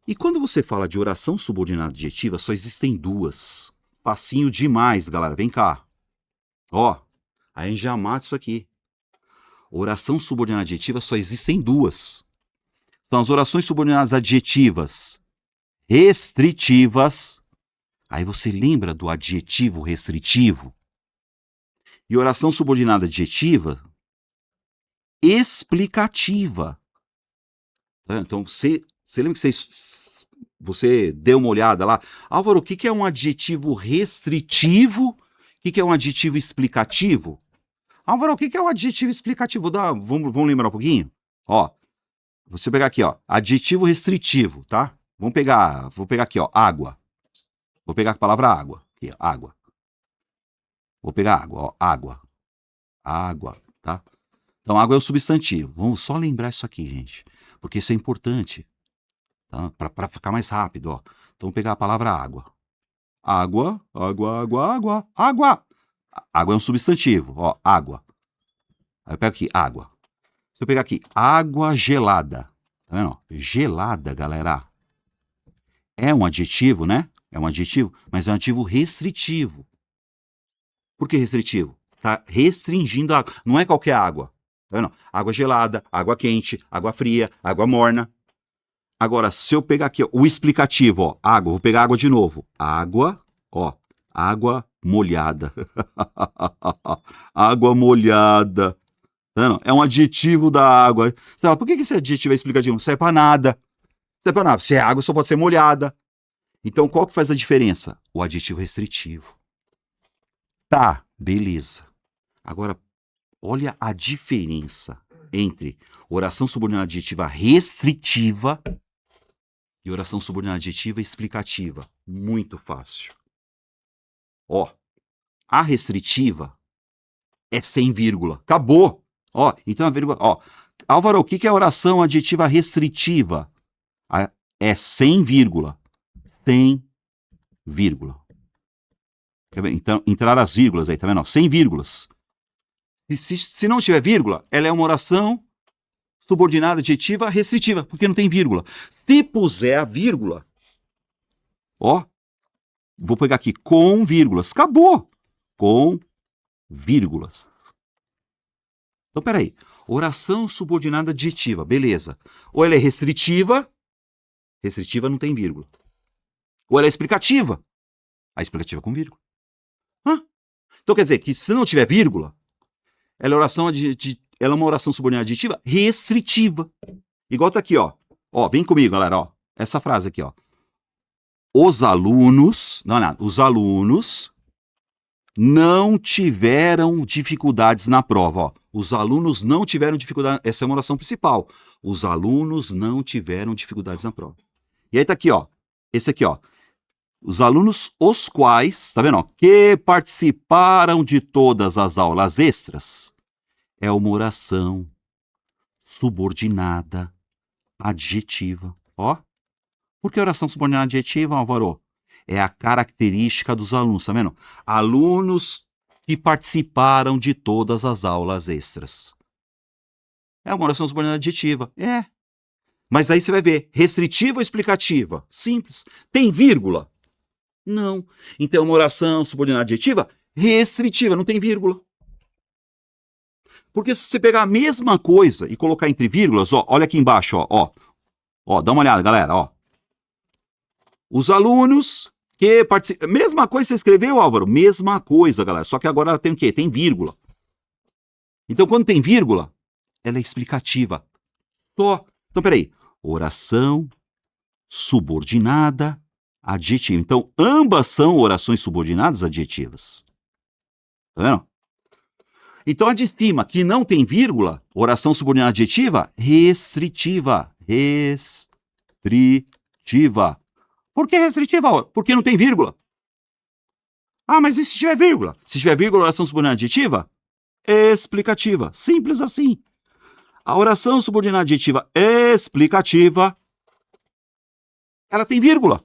[SPEAKER 1] E quando você fala de oração subordinada adjetiva, só existem duas. Facinho demais, galera. Vem cá. Ó, a gente já mata isso aqui. Oração subordinada adjetiva só existem duas. São as orações subordinadas adjetivas restritivas. Aí você lembra do adjetivo restritivo? E oração subordinada adjetiva explicativa. Então, você lembra que você deu uma olhada lá? Álvaro, o que é um adjetivo restritivo? O que é um adjetivo explicativo? Álvaro, o que é um adjetivo explicativo? Vamos lembrar um pouquinho? Ó, você pegar aqui, ó, adjetivo restritivo, tá? Vou pegar aqui, ó, água. Vou pegar a palavra água. Aqui, ó, água. Vou pegar água, ó, água. Água, tá? Então, água é o substantivo. Vamos só lembrar isso aqui, gente. Porque isso é importante. Tá? Para ficar mais rápido, ó. Então, vou pegar a palavra água. Água, água, água, água, água. Água é um substantivo, ó, água. Aí eu pego aqui, água. Se eu pegar aqui, água gelada. Tá vendo? Gelada, galera. É um adjetivo, né? É um adjetivo, mas é um adjetivo restritivo. Por que restritivo? Tá restringindo a água. Não é qualquer água. Tá vendo? Água gelada, água quente, água fria, água morna. Agora, se eu pegar aqui ó, o explicativo, ó, água, vou pegar água de novo. Água, ó, água molhada. Água molhada. Tá vendo? É um adjetivo da água. Você fala, por que esse adjetivo é explicativo? Não serve pra nada. Não serve pra nada. Se é água, só pode ser molhada. Então, qual que faz a diferença? O adjetivo restritivo. Tá, beleza. Agora, olha a diferença entre oração subordinada adjetiva restritiva e oração subordinada adjetiva explicativa. Muito fácil. Ó, a restritiva é sem vírgula. Acabou. Ó, então a vírgula. Ó, Álvaro, o que é oração adjetiva restritiva? É sem vírgula. Sem vírgula. Então, entrar as vírgulas aí, tá vendo? Sem vírgulas. Se não tiver vírgula, ela é uma oração subordinada adjetiva restritiva, porque não tem vírgula. Se puser a vírgula, ó, vou pegar aqui com vírgulas. Acabou. Com vírgulas. Então, peraí. Oração subordinada adjetiva, beleza. Ou ela é restritiva não tem vírgula. Ou ela é explicativa, a explicativa com vírgula. Então quer dizer que se não tiver vírgula, ela é uma oração subordinada adjetiva restritiva. Igual tá aqui, ó. Ó, vem comigo, galera, ó. Essa frase aqui, ó. Os alunos não tiveram dificuldades na prova, ó. Os alunos não tiveram dificuldades. Essa é uma oração principal. Os alunos não tiveram dificuldades na prova. E aí tá aqui, ó. Esse aqui, ó. Os alunos, os quais, tá vendo, ó, que participaram de todas as aulas extras, é uma oração subordinada adjetiva. Ó, por que oração subordinada adjetiva, Álvaro? É a característica dos alunos, tá vendo? Alunos que participaram de todas as aulas extras. É uma oração subordinada adjetiva. É. Mas aí você vai ver, restritiva ou explicativa? Simples. Tem vírgula? Não. Então é uma oração subordinada adjetiva restritiva, não tem vírgula. Porque se você pegar a mesma coisa e colocar entre vírgulas, ó, olha aqui embaixo, ó, dá uma olhada, galera, ó. Os alunos que participam... Mesma coisa você escreveu, Álvaro? Mesma coisa, galera, só que agora ela tem o quê? Tem vírgula. Então quando tem vírgula, ela é explicativa. Só. Então peraí, oração subordinada adjetiva. Então, ambas são orações subordinadas adjetivas. Tá vendo? Então, a de cima, que não tem vírgula, oração subordinada adjetiva, restritiva. Restritiva. Por que restritiva? Porque não tem vírgula. Ah, mas e se tiver vírgula? Se tiver vírgula, oração subordinada adjetiva, explicativa. Simples assim. A oração subordinada adjetiva explicativa, ela tem vírgula.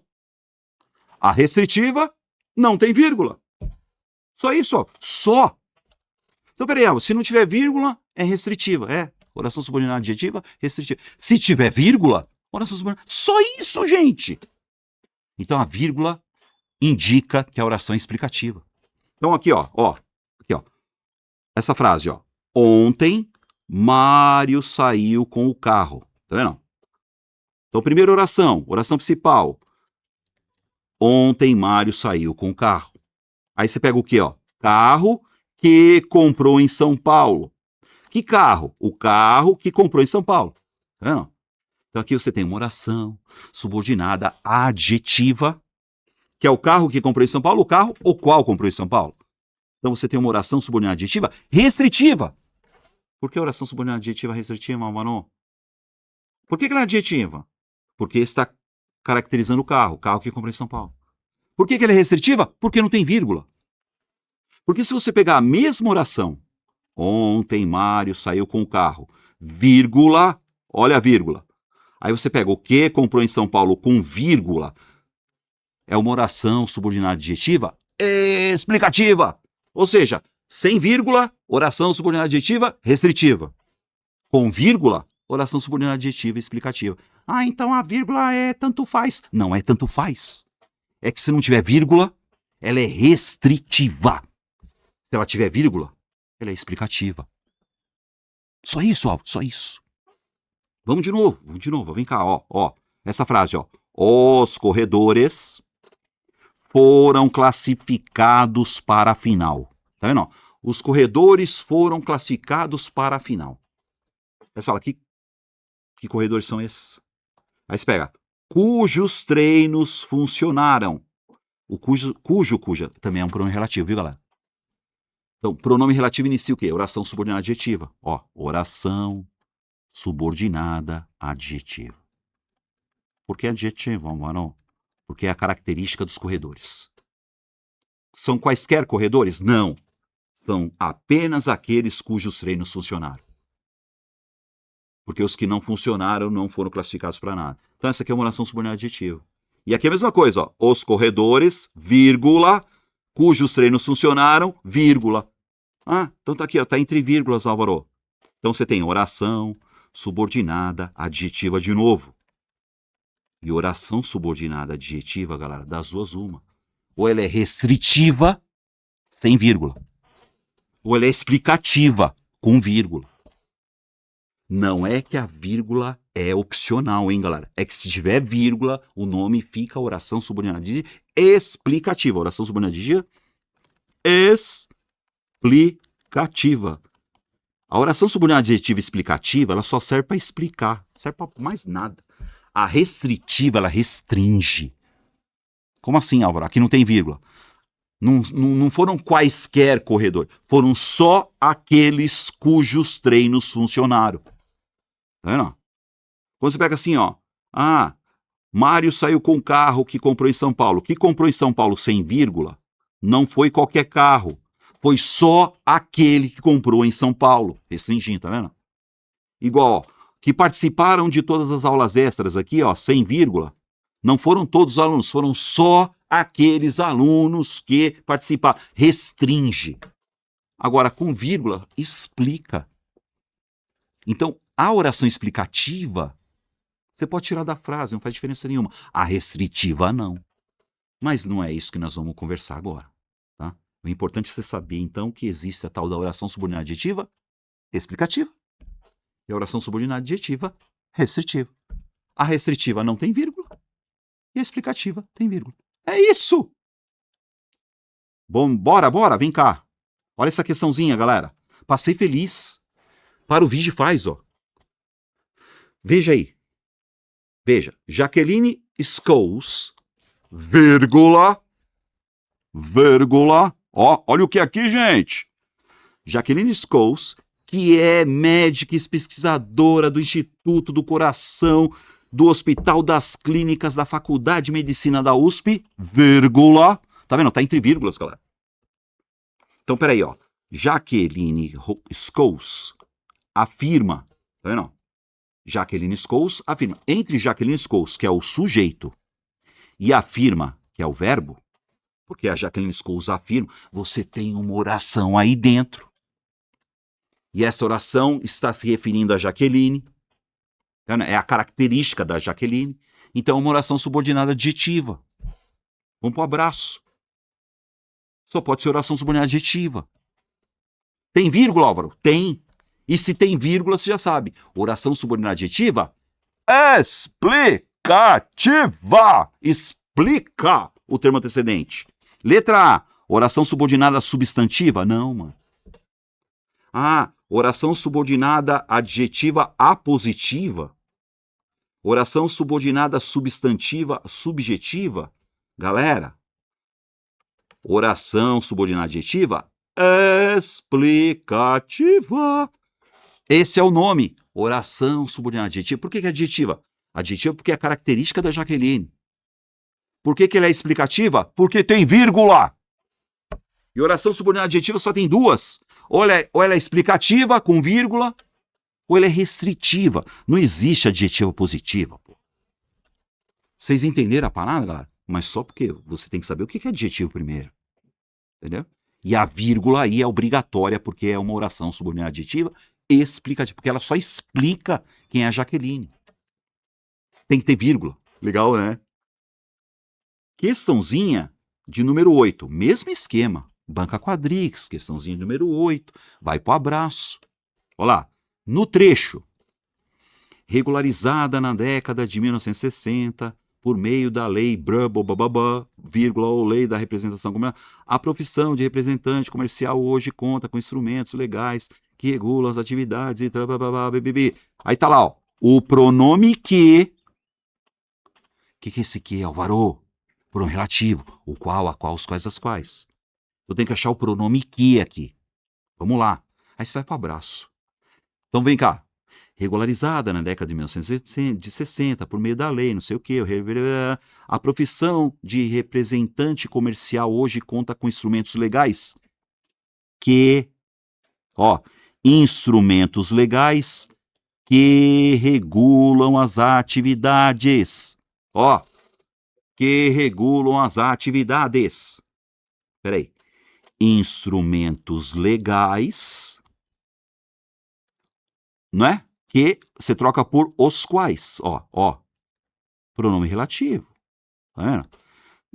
[SPEAKER 1] A restritiva não tem vírgula. Só isso, ó. Só. Então, peraí, se não tiver vírgula, é restritiva. É. Oração subordinada adjetiva, restritiva. Se tiver vírgula, oração subordinada. Só isso, gente. Então, a vírgula indica que a oração é explicativa. Então, aqui, ó. Aqui, ó. Essa frase, ó. Ontem, Mário saiu com o carro. Tá vendo? Então, primeira oração principal. Ontem, Mário saiu com o carro. Aí você pega o quê, ó? Carro que comprou em São Paulo. Que carro? O carro que comprou em São Paulo. Tá vendo? Então, aqui você tem uma oração subordinada adjetiva, que é o carro que comprou em São Paulo, o carro o qual comprou em São Paulo. Então, você tem uma oração subordinada adjetiva restritiva. Por que oração subordinada adjetiva restritiva, Manu? Por que ela é adjetiva? Porque está caracterizando o carro que comprou em São Paulo. Por que ela é restritiva? Porque não tem vírgula. Porque se você pegar a mesma oração, ontem Mário saiu com o carro, vírgula, olha a vírgula. Aí você pega o que comprou em São Paulo com vírgula, é uma oração subordinada adjetiva explicativa. Ou seja, sem vírgula, oração subordinada adjetiva restritiva. Com vírgula, oração subordinada adjetiva explicativa. Ah, então a vírgula é tanto faz. Não é tanto faz. É que se não tiver vírgula, ela é restritiva. Se ela tiver vírgula, ela é explicativa. Só isso, ó, só isso. Vamos de novo, vem cá, ó. Essa frase, ó. Os corredores foram classificados para a final. Tá vendo? Ó? os corredores foram classificados para a final. Aí você fala, que corredores são esses? Aí você pega, cujos treinos funcionaram. O cuja também é um pronome relativo, viu, galera? Então, pronome relativo inicia o quê? Oração subordinada adjetiva. Ó, oração subordinada adjetiva. Por que adjetivo, mano? Porque é a característica dos corredores. São quaisquer corredores? Não. São apenas aqueles cujos treinos funcionaram. Porque os que não funcionaram não foram classificados para nada. Então, essa aqui é uma oração subordinada adjetiva. E aqui é a mesma coisa, ó. Os corredores, vírgula, cujos treinos funcionaram, vírgula. Ah, então tá aqui, ó, tá entre vírgulas, Álvaro. Então você tem oração subordinada adjetiva de novo. E oração subordinada adjetiva, galera, das duas uma. Ou ela é restritiva, sem vírgula. Ou ela é explicativa, com vírgula. Não é que a vírgula é opcional, hein, galera? É que se tiver vírgula, o nome fica oração subordinada explicativa. Oração subordinada explicativa. A oração subordinada adjetiva explicativa, ela só serve para explicar. Não serve para mais nada. A restritiva, ela restringe. Como assim, Álvaro? Aqui não tem vírgula. Não foram quaisquer corredores. Foram só aqueles cujos treinos funcionaram. Tá vendo? Quando você pega assim, ó. Ah, Mário saiu com o carro que comprou em São Paulo. Que comprou em São Paulo sem vírgula, não foi qualquer carro. Foi só aquele que comprou em São Paulo. Restringindo, tá vendo? Igual, ó, que participaram de todas as aulas extras aqui, ó, sem vírgula. Não foram todos os alunos, foram só aqueles alunos que participaram. Restringe. Agora, com vírgula, explica. Então, a oração explicativa, você pode tirar da frase, não faz diferença nenhuma. A restritiva, não. Mas não é isso que nós vamos conversar agora. Tá? O importante é você saber, então, que existe a tal da oração subordinada adjetiva explicativa e a oração subordinada adjetiva restritiva. A restritiva não tem vírgula e a explicativa tem vírgula. É isso! Bom, bora, vem cá. Olha essa questãozinha, galera. Passei feliz. Para o vídeo faz, ó. Veja aí. Veja. Jaqueline Scholes, vírgula. Ó, olha o que é aqui, gente. Jaqueline Scholes, que é médica e pesquisadora do Instituto do Coração, do Hospital das Clínicas da Faculdade de Medicina da USP, vírgula. Tá vendo? Tá entre vírgulas, galera. Então, peraí, ó. Jaqueline Scholes afirma, tá vendo? Jaqueline Scholes afirma. Entre Jaqueline Scholes, que é o sujeito, e afirma, que é o verbo, porque a Jaqueline Scholes afirma, você tem uma oração aí dentro. E essa oração está se referindo a Jaqueline. É a característica da Jaqueline. Então é uma oração subordinada adjetiva. Vamos para o abraço. Só pode ser oração subordinada adjetiva. Tem vírgula, Álvaro? Tem. E se tem vírgula, você já sabe. Oração subordinada adjetiva explicativa. Explica o termo antecedente. Letra A. Oração subordinada substantiva? Não, mano. Ah, oração subordinada adjetiva apositiva? Oração subordinada substantiva subjetiva? Galera, oração subordinada adjetiva explicativa. Esse é o nome, oração subordinada adjetiva. Por que é adjetiva? Adjetiva porque é característica da Jaqueline. Por que ela é explicativa? Porque tem vírgula. E oração subordinada adjetiva só tem duas. Ou ela é explicativa com vírgula, ou ela é restritiva. Não existe adjetiva positiva. Pô. Vocês entenderam a parada, galera? Mas só porque você tem que saber o que é adjetivo primeiro. Entendeu? E a vírgula aí é obrigatória, porque é uma oração subordinada adjetiva explicativa. Porque ela só explica quem é a Jaqueline. Tem que ter vírgula. Legal, né? Questãozinha de número 8. Mesmo esquema. Banca quadrix, questãozinha número 8. Vai pro abraço. Olha lá. No trecho. Regularizada na década de 1960 por meio da lei vírgula, ou lei da representação comercial. A profissão de representante comercial hoje conta com instrumentos legais que regulam as atividades e Aí tá lá, ó, o pronome que. O que é esse que, Alvaro? Pronome relativo. O qual, a qual, os quais, as quais. Eu tenho que achar o pronome que aqui. Vamos lá. Aí você vai para o abraço. Então vem cá. Regularizada na década de 1960 por meio da lei, não sei o quê. A profissão de representante comercial hoje conta com instrumentos legais que, ó, instrumentos legais que regulam as atividades. Ó, que regulam as atividades. Peraí. Instrumentos legais, não é? Que você troca por os quais, ó, pronome relativo, tá vendo?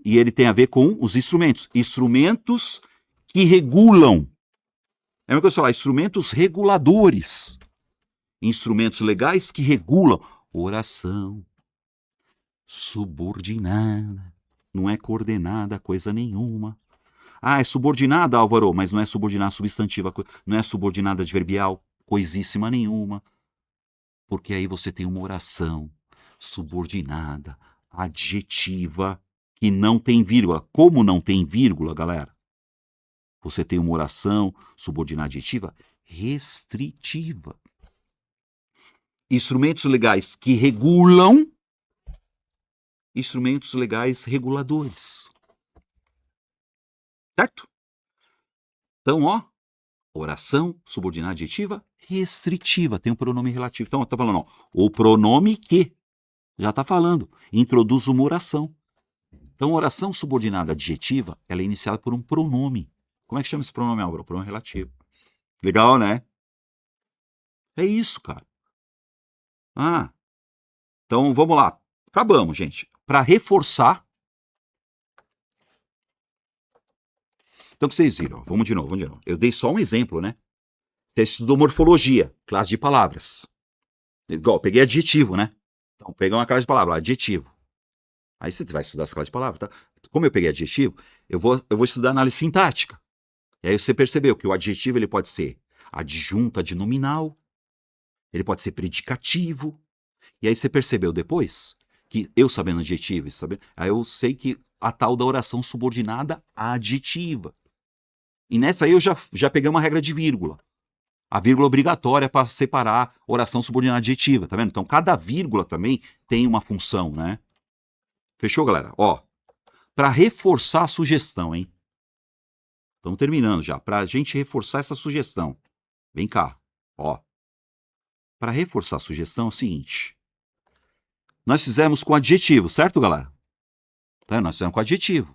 [SPEAKER 1] E ele tem a ver com os instrumentos que regulam. É uma coisa falar, instrumentos reguladores, instrumentos legais que regulam. Oração subordinada, não é coordenada coisa nenhuma. Ah, é subordinada, Álvaro, mas não é subordinada substantiva, não é subordinada adverbial, coisíssima nenhuma. Porque aí você tem uma oração subordinada, adjetiva, que não tem vírgula. Como não tem vírgula, galera? Você tem uma oração subordinada adjetiva restritiva. Instrumentos legais que regulam, instrumentos legais reguladores. Certo? Então, ó, oração subordinada adjetiva restritiva, tem um pronome relativo. Então, tá falando, ó, o pronome que, já tá falando, introduz uma oração. Então, oração subordinada adjetiva, ela é iniciada por um pronome. Como é que chama esse pronome, Álvaro? Pronome relativo. Legal, né? É isso, cara. Ah, então vamos lá. Acabamos, gente. Para reforçar. Então, o que vocês viram? Vamos de novo. Eu dei só um exemplo, né? Você estudou morfologia, classe de palavras. Igual, peguei adjetivo, né? Então, peguei uma classe de palavras, adjetivo. Aí você vai estudar essa classe de palavras, tá? Como eu peguei adjetivo, eu vou estudar análise sintática. E aí você percebeu que o adjetivo ele pode ser adjunto adnominal, ele pode ser predicativo. E aí você percebeu depois que eu sabendo adjetivo, aí eu sei que a tal da oração subordinada adjetiva. E nessa aí eu já peguei uma regra de vírgula. A vírgula obrigatória para separar oração subordinada adjetiva, tá vendo? Então cada vírgula também tem uma função, né? Fechou, galera? Ó, para reforçar a sugestão, hein? Estamos terminando já. Para a gente reforçar essa sugestão. Vem cá, ó. Para reforçar a sugestão é o seguinte. Nós fizemos com adjetivo, certo, galera? Tá? Nós fizemos com adjetivo.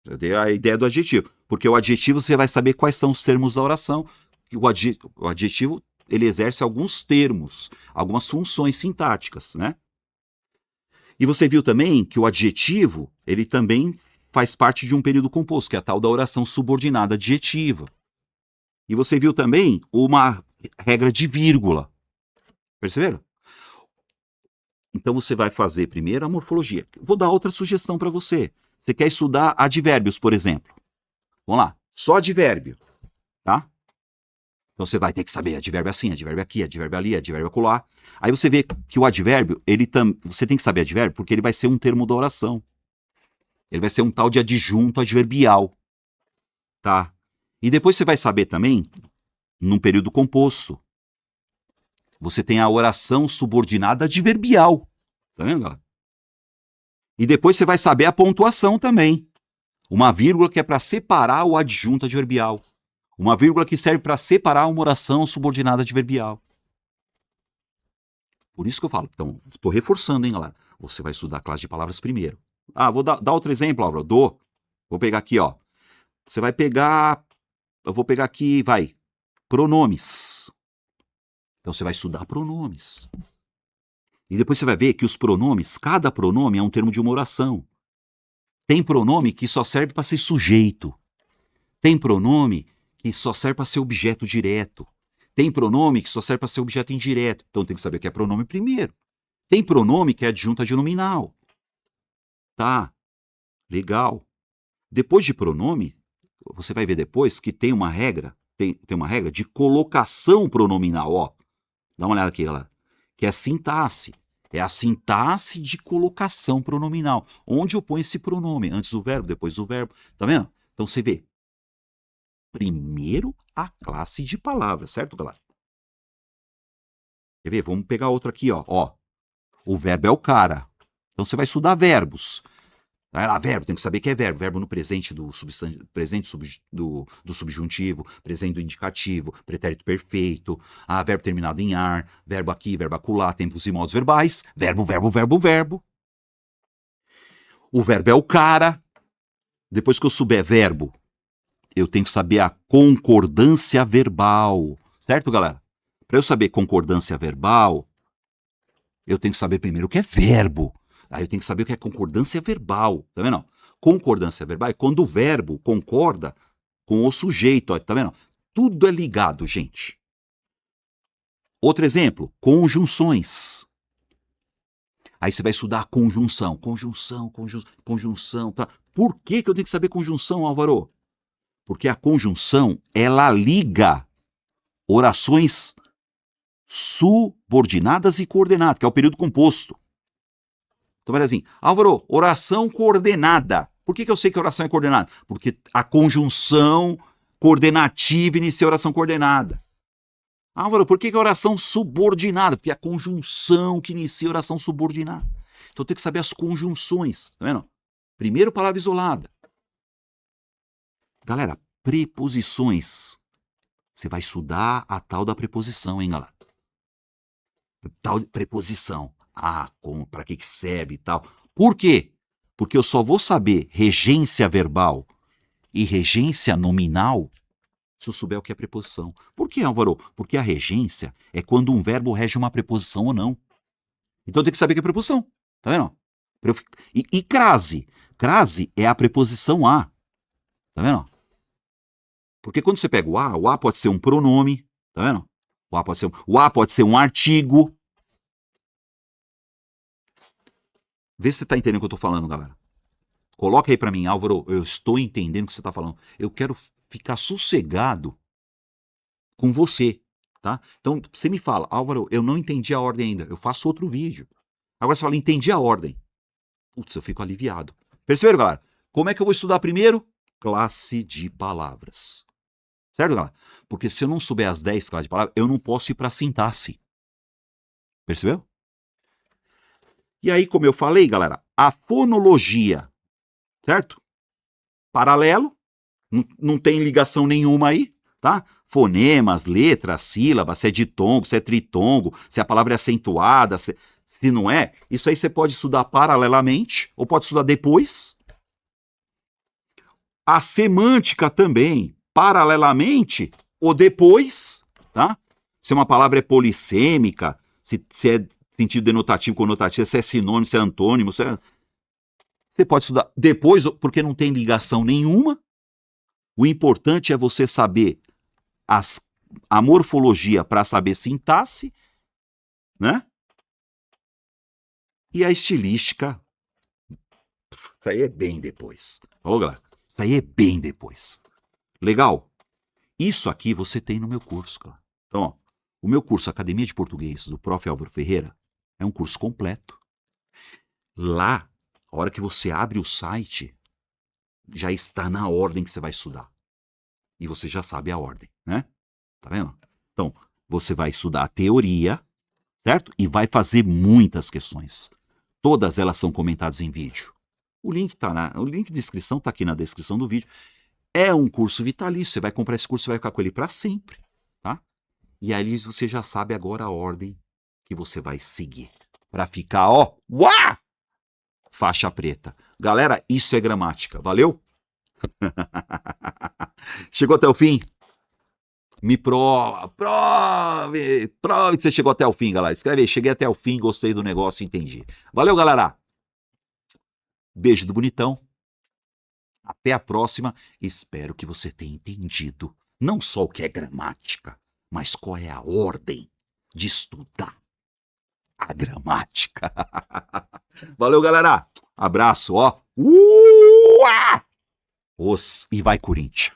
[SPEAKER 1] Eu dei a ideia do adjetivo. Porque o adjetivo você vai saber quais são os termos da oração. O adjetivo ele exerce alguns termos, algumas funções sintáticas, né? E você viu também que o adjetivo ele também faz parte de um período composto, que é a tal da oração subordinada adjetiva. E você viu também uma regra de vírgula. Perceberam? Então você vai fazer primeiro a morfologia. Vou dar outra sugestão para você. Você quer estudar advérbios, por exemplo. Vamos lá, só advérbio, tá? Então você vai ter que saber advérbio assim, advérbio aqui, advérbio ali, advérbio acolá. Aí você vê que o advérbio, você tem que saber advérbio porque ele vai ser um termo da oração. Ele vai ser um tal de adjunto adverbial, tá? E depois você vai saber também, num período composto, você tem a oração subordinada adverbial. Tá vendo, galera? E depois você vai saber a pontuação também. Uma vírgula que é para separar o adjunto adverbial. Uma vírgula que serve para separar uma oração subordinada adverbial. Por isso que eu falo. Então, estou reforçando, hein, galera? Você vai estudar a classe de palavras primeiro. Ah, vou dar outro exemplo, Álvaro. Vou pegar aqui, ó. Você vai pegar... Eu vou pegar aqui, vai. Pronomes. Então, você vai estudar pronomes. E depois você vai ver que os pronomes, cada pronome é um termo de uma oração. Tem pronome que só serve para ser sujeito. Tem pronome que só serve para ser objeto direto. Tem pronome que só serve para ser objeto indireto. Então tem que saber o que é pronome primeiro. Tem pronome que é adjunto adnominal. Tá, legal. Depois de pronome, você vai ver depois que tem uma regra, tem uma regra de colocação pronominal, ó. Dá uma olhada aqui, ó, que é a sintaxe. É a sintaxe de colocação pronominal, onde eu ponho esse pronome, antes do verbo, depois do verbo. Tá vendo? Então você vê. Primeiro a classe de palavras, certo, galera? Quer ver? Vamos pegar outro aqui, ó. O verbo é o cara. Então você vai estudar verbos. Verbo, tem que saber que é verbo. Verbo no presente do substantivo, presente do subjuntivo, presente do indicativo, pretérito perfeito, verbo terminado em ar, verbo aqui, verbo acolá, tempos e modos verbais, verbo, verbo, verbo, verbo. O verbo é o cara. Depois que eu souber verbo, eu tenho que saber a concordância verbal. Certo, galera? Para eu saber concordância verbal, eu tenho que saber primeiro o que é verbo. Aí eu tenho que saber o que é concordância verbal. Tá vendo? Concordância verbal é quando o verbo concorda com o sujeito. Ó, tá vendo? Tudo é ligado, gente. Outro exemplo, conjunções. Aí você vai estudar a conjunção. Conjunção, tá? Por que eu tenho que saber conjunção, Álvaro? Porque a conjunção, ela liga orações subordinadas e coordenadas, que é o período composto. Então, olha assim, Álvaro, oração coordenada. Por que eu sei que a oração é coordenada? Porque a conjunção coordenativa inicia a oração coordenada. Álvaro, por que a oração subordinada? Porque é a conjunção que inicia a oração subordinada. Então tem que saber as conjunções, tá vendo? Primeiro, palavra isolada. Galera, preposições. Você vai estudar a tal da preposição, hein, galera? Tal de preposição. Para que serve e tal. Por quê? Porque eu só vou saber regência verbal e regência nominal se eu souber o que é preposição. Por que, Álvaro? Porque a regência é quando um verbo rege uma preposição ou não. Então eu tenho que saber o que é preposição. Tá vendo? E crase. Crase é a preposição a. Tá vendo? Porque quando você pega o a pode ser um pronome. Tá vendo? O a pode ser um artigo. Vê se você está entendendo o que eu estou falando, galera. Coloca aí para mim, Álvaro, eu estou entendendo o que você está falando. Eu quero ficar sossegado com você, tá? Então, você me fala, Álvaro, eu não entendi a ordem ainda. Eu faço outro vídeo. Agora você fala, entendi a ordem. Putz, eu fico aliviado. Perceberam, galera? Como é que eu vou estudar primeiro? Classe de palavras. Certo, galera? Porque se eu não souber as 10 classes de palavras, eu não posso ir para a sintaxe. Percebeu? E aí, como eu falei, galera, a fonologia, certo? Paralelo, não tem ligação nenhuma aí, tá? Fonemas, letras, sílabas, se é ditongo, se é tritongo, se a palavra é acentuada, se não é. Isso aí você pode estudar paralelamente ou pode estudar depois. A semântica também, paralelamente ou depois, tá? Se uma palavra é polissêmica, se é sentido denotativo, conotativo, se é sinônimo, se é antônimo, você pode estudar depois, porque não tem ligação nenhuma. O importante é você saber a morfologia para saber sintaxe, né? E a estilística, isso aí é bem depois. Falou, galera? Isso aí é bem depois. Legal? Isso aqui você tem no meu curso, cara. Então, ó, o meu curso Academia de Português do Prof. Álvaro Ferreira é um curso completo. Lá, a hora que você abre o site, já está na ordem que você vai estudar. E você já sabe a ordem, né? Tá vendo? Então, você vai estudar a teoria, certo? E vai fazer muitas questões. Todas elas são comentadas em vídeo. O link de inscrição está aqui na descrição do vídeo. É um curso vitalício. Você vai comprar esse curso e vai ficar com ele para sempre, tá? E aí você já sabe agora a ordem que você vai seguir. Para ficar, ó, uá! Faixa preta. Galera, isso é gramática. Valeu? Chegou até o fim? Me prove que você chegou até o fim, galera. Escreve aí, cheguei até o fim, gostei do negócio, entendi. Valeu, galera. Beijo do bonitão. Até a próxima. Espero que você tenha entendido não só o que é gramática, mas qual é a ordem de estudar a gramática. Valeu, galera. Abraço, ó. E vai, Corinthians.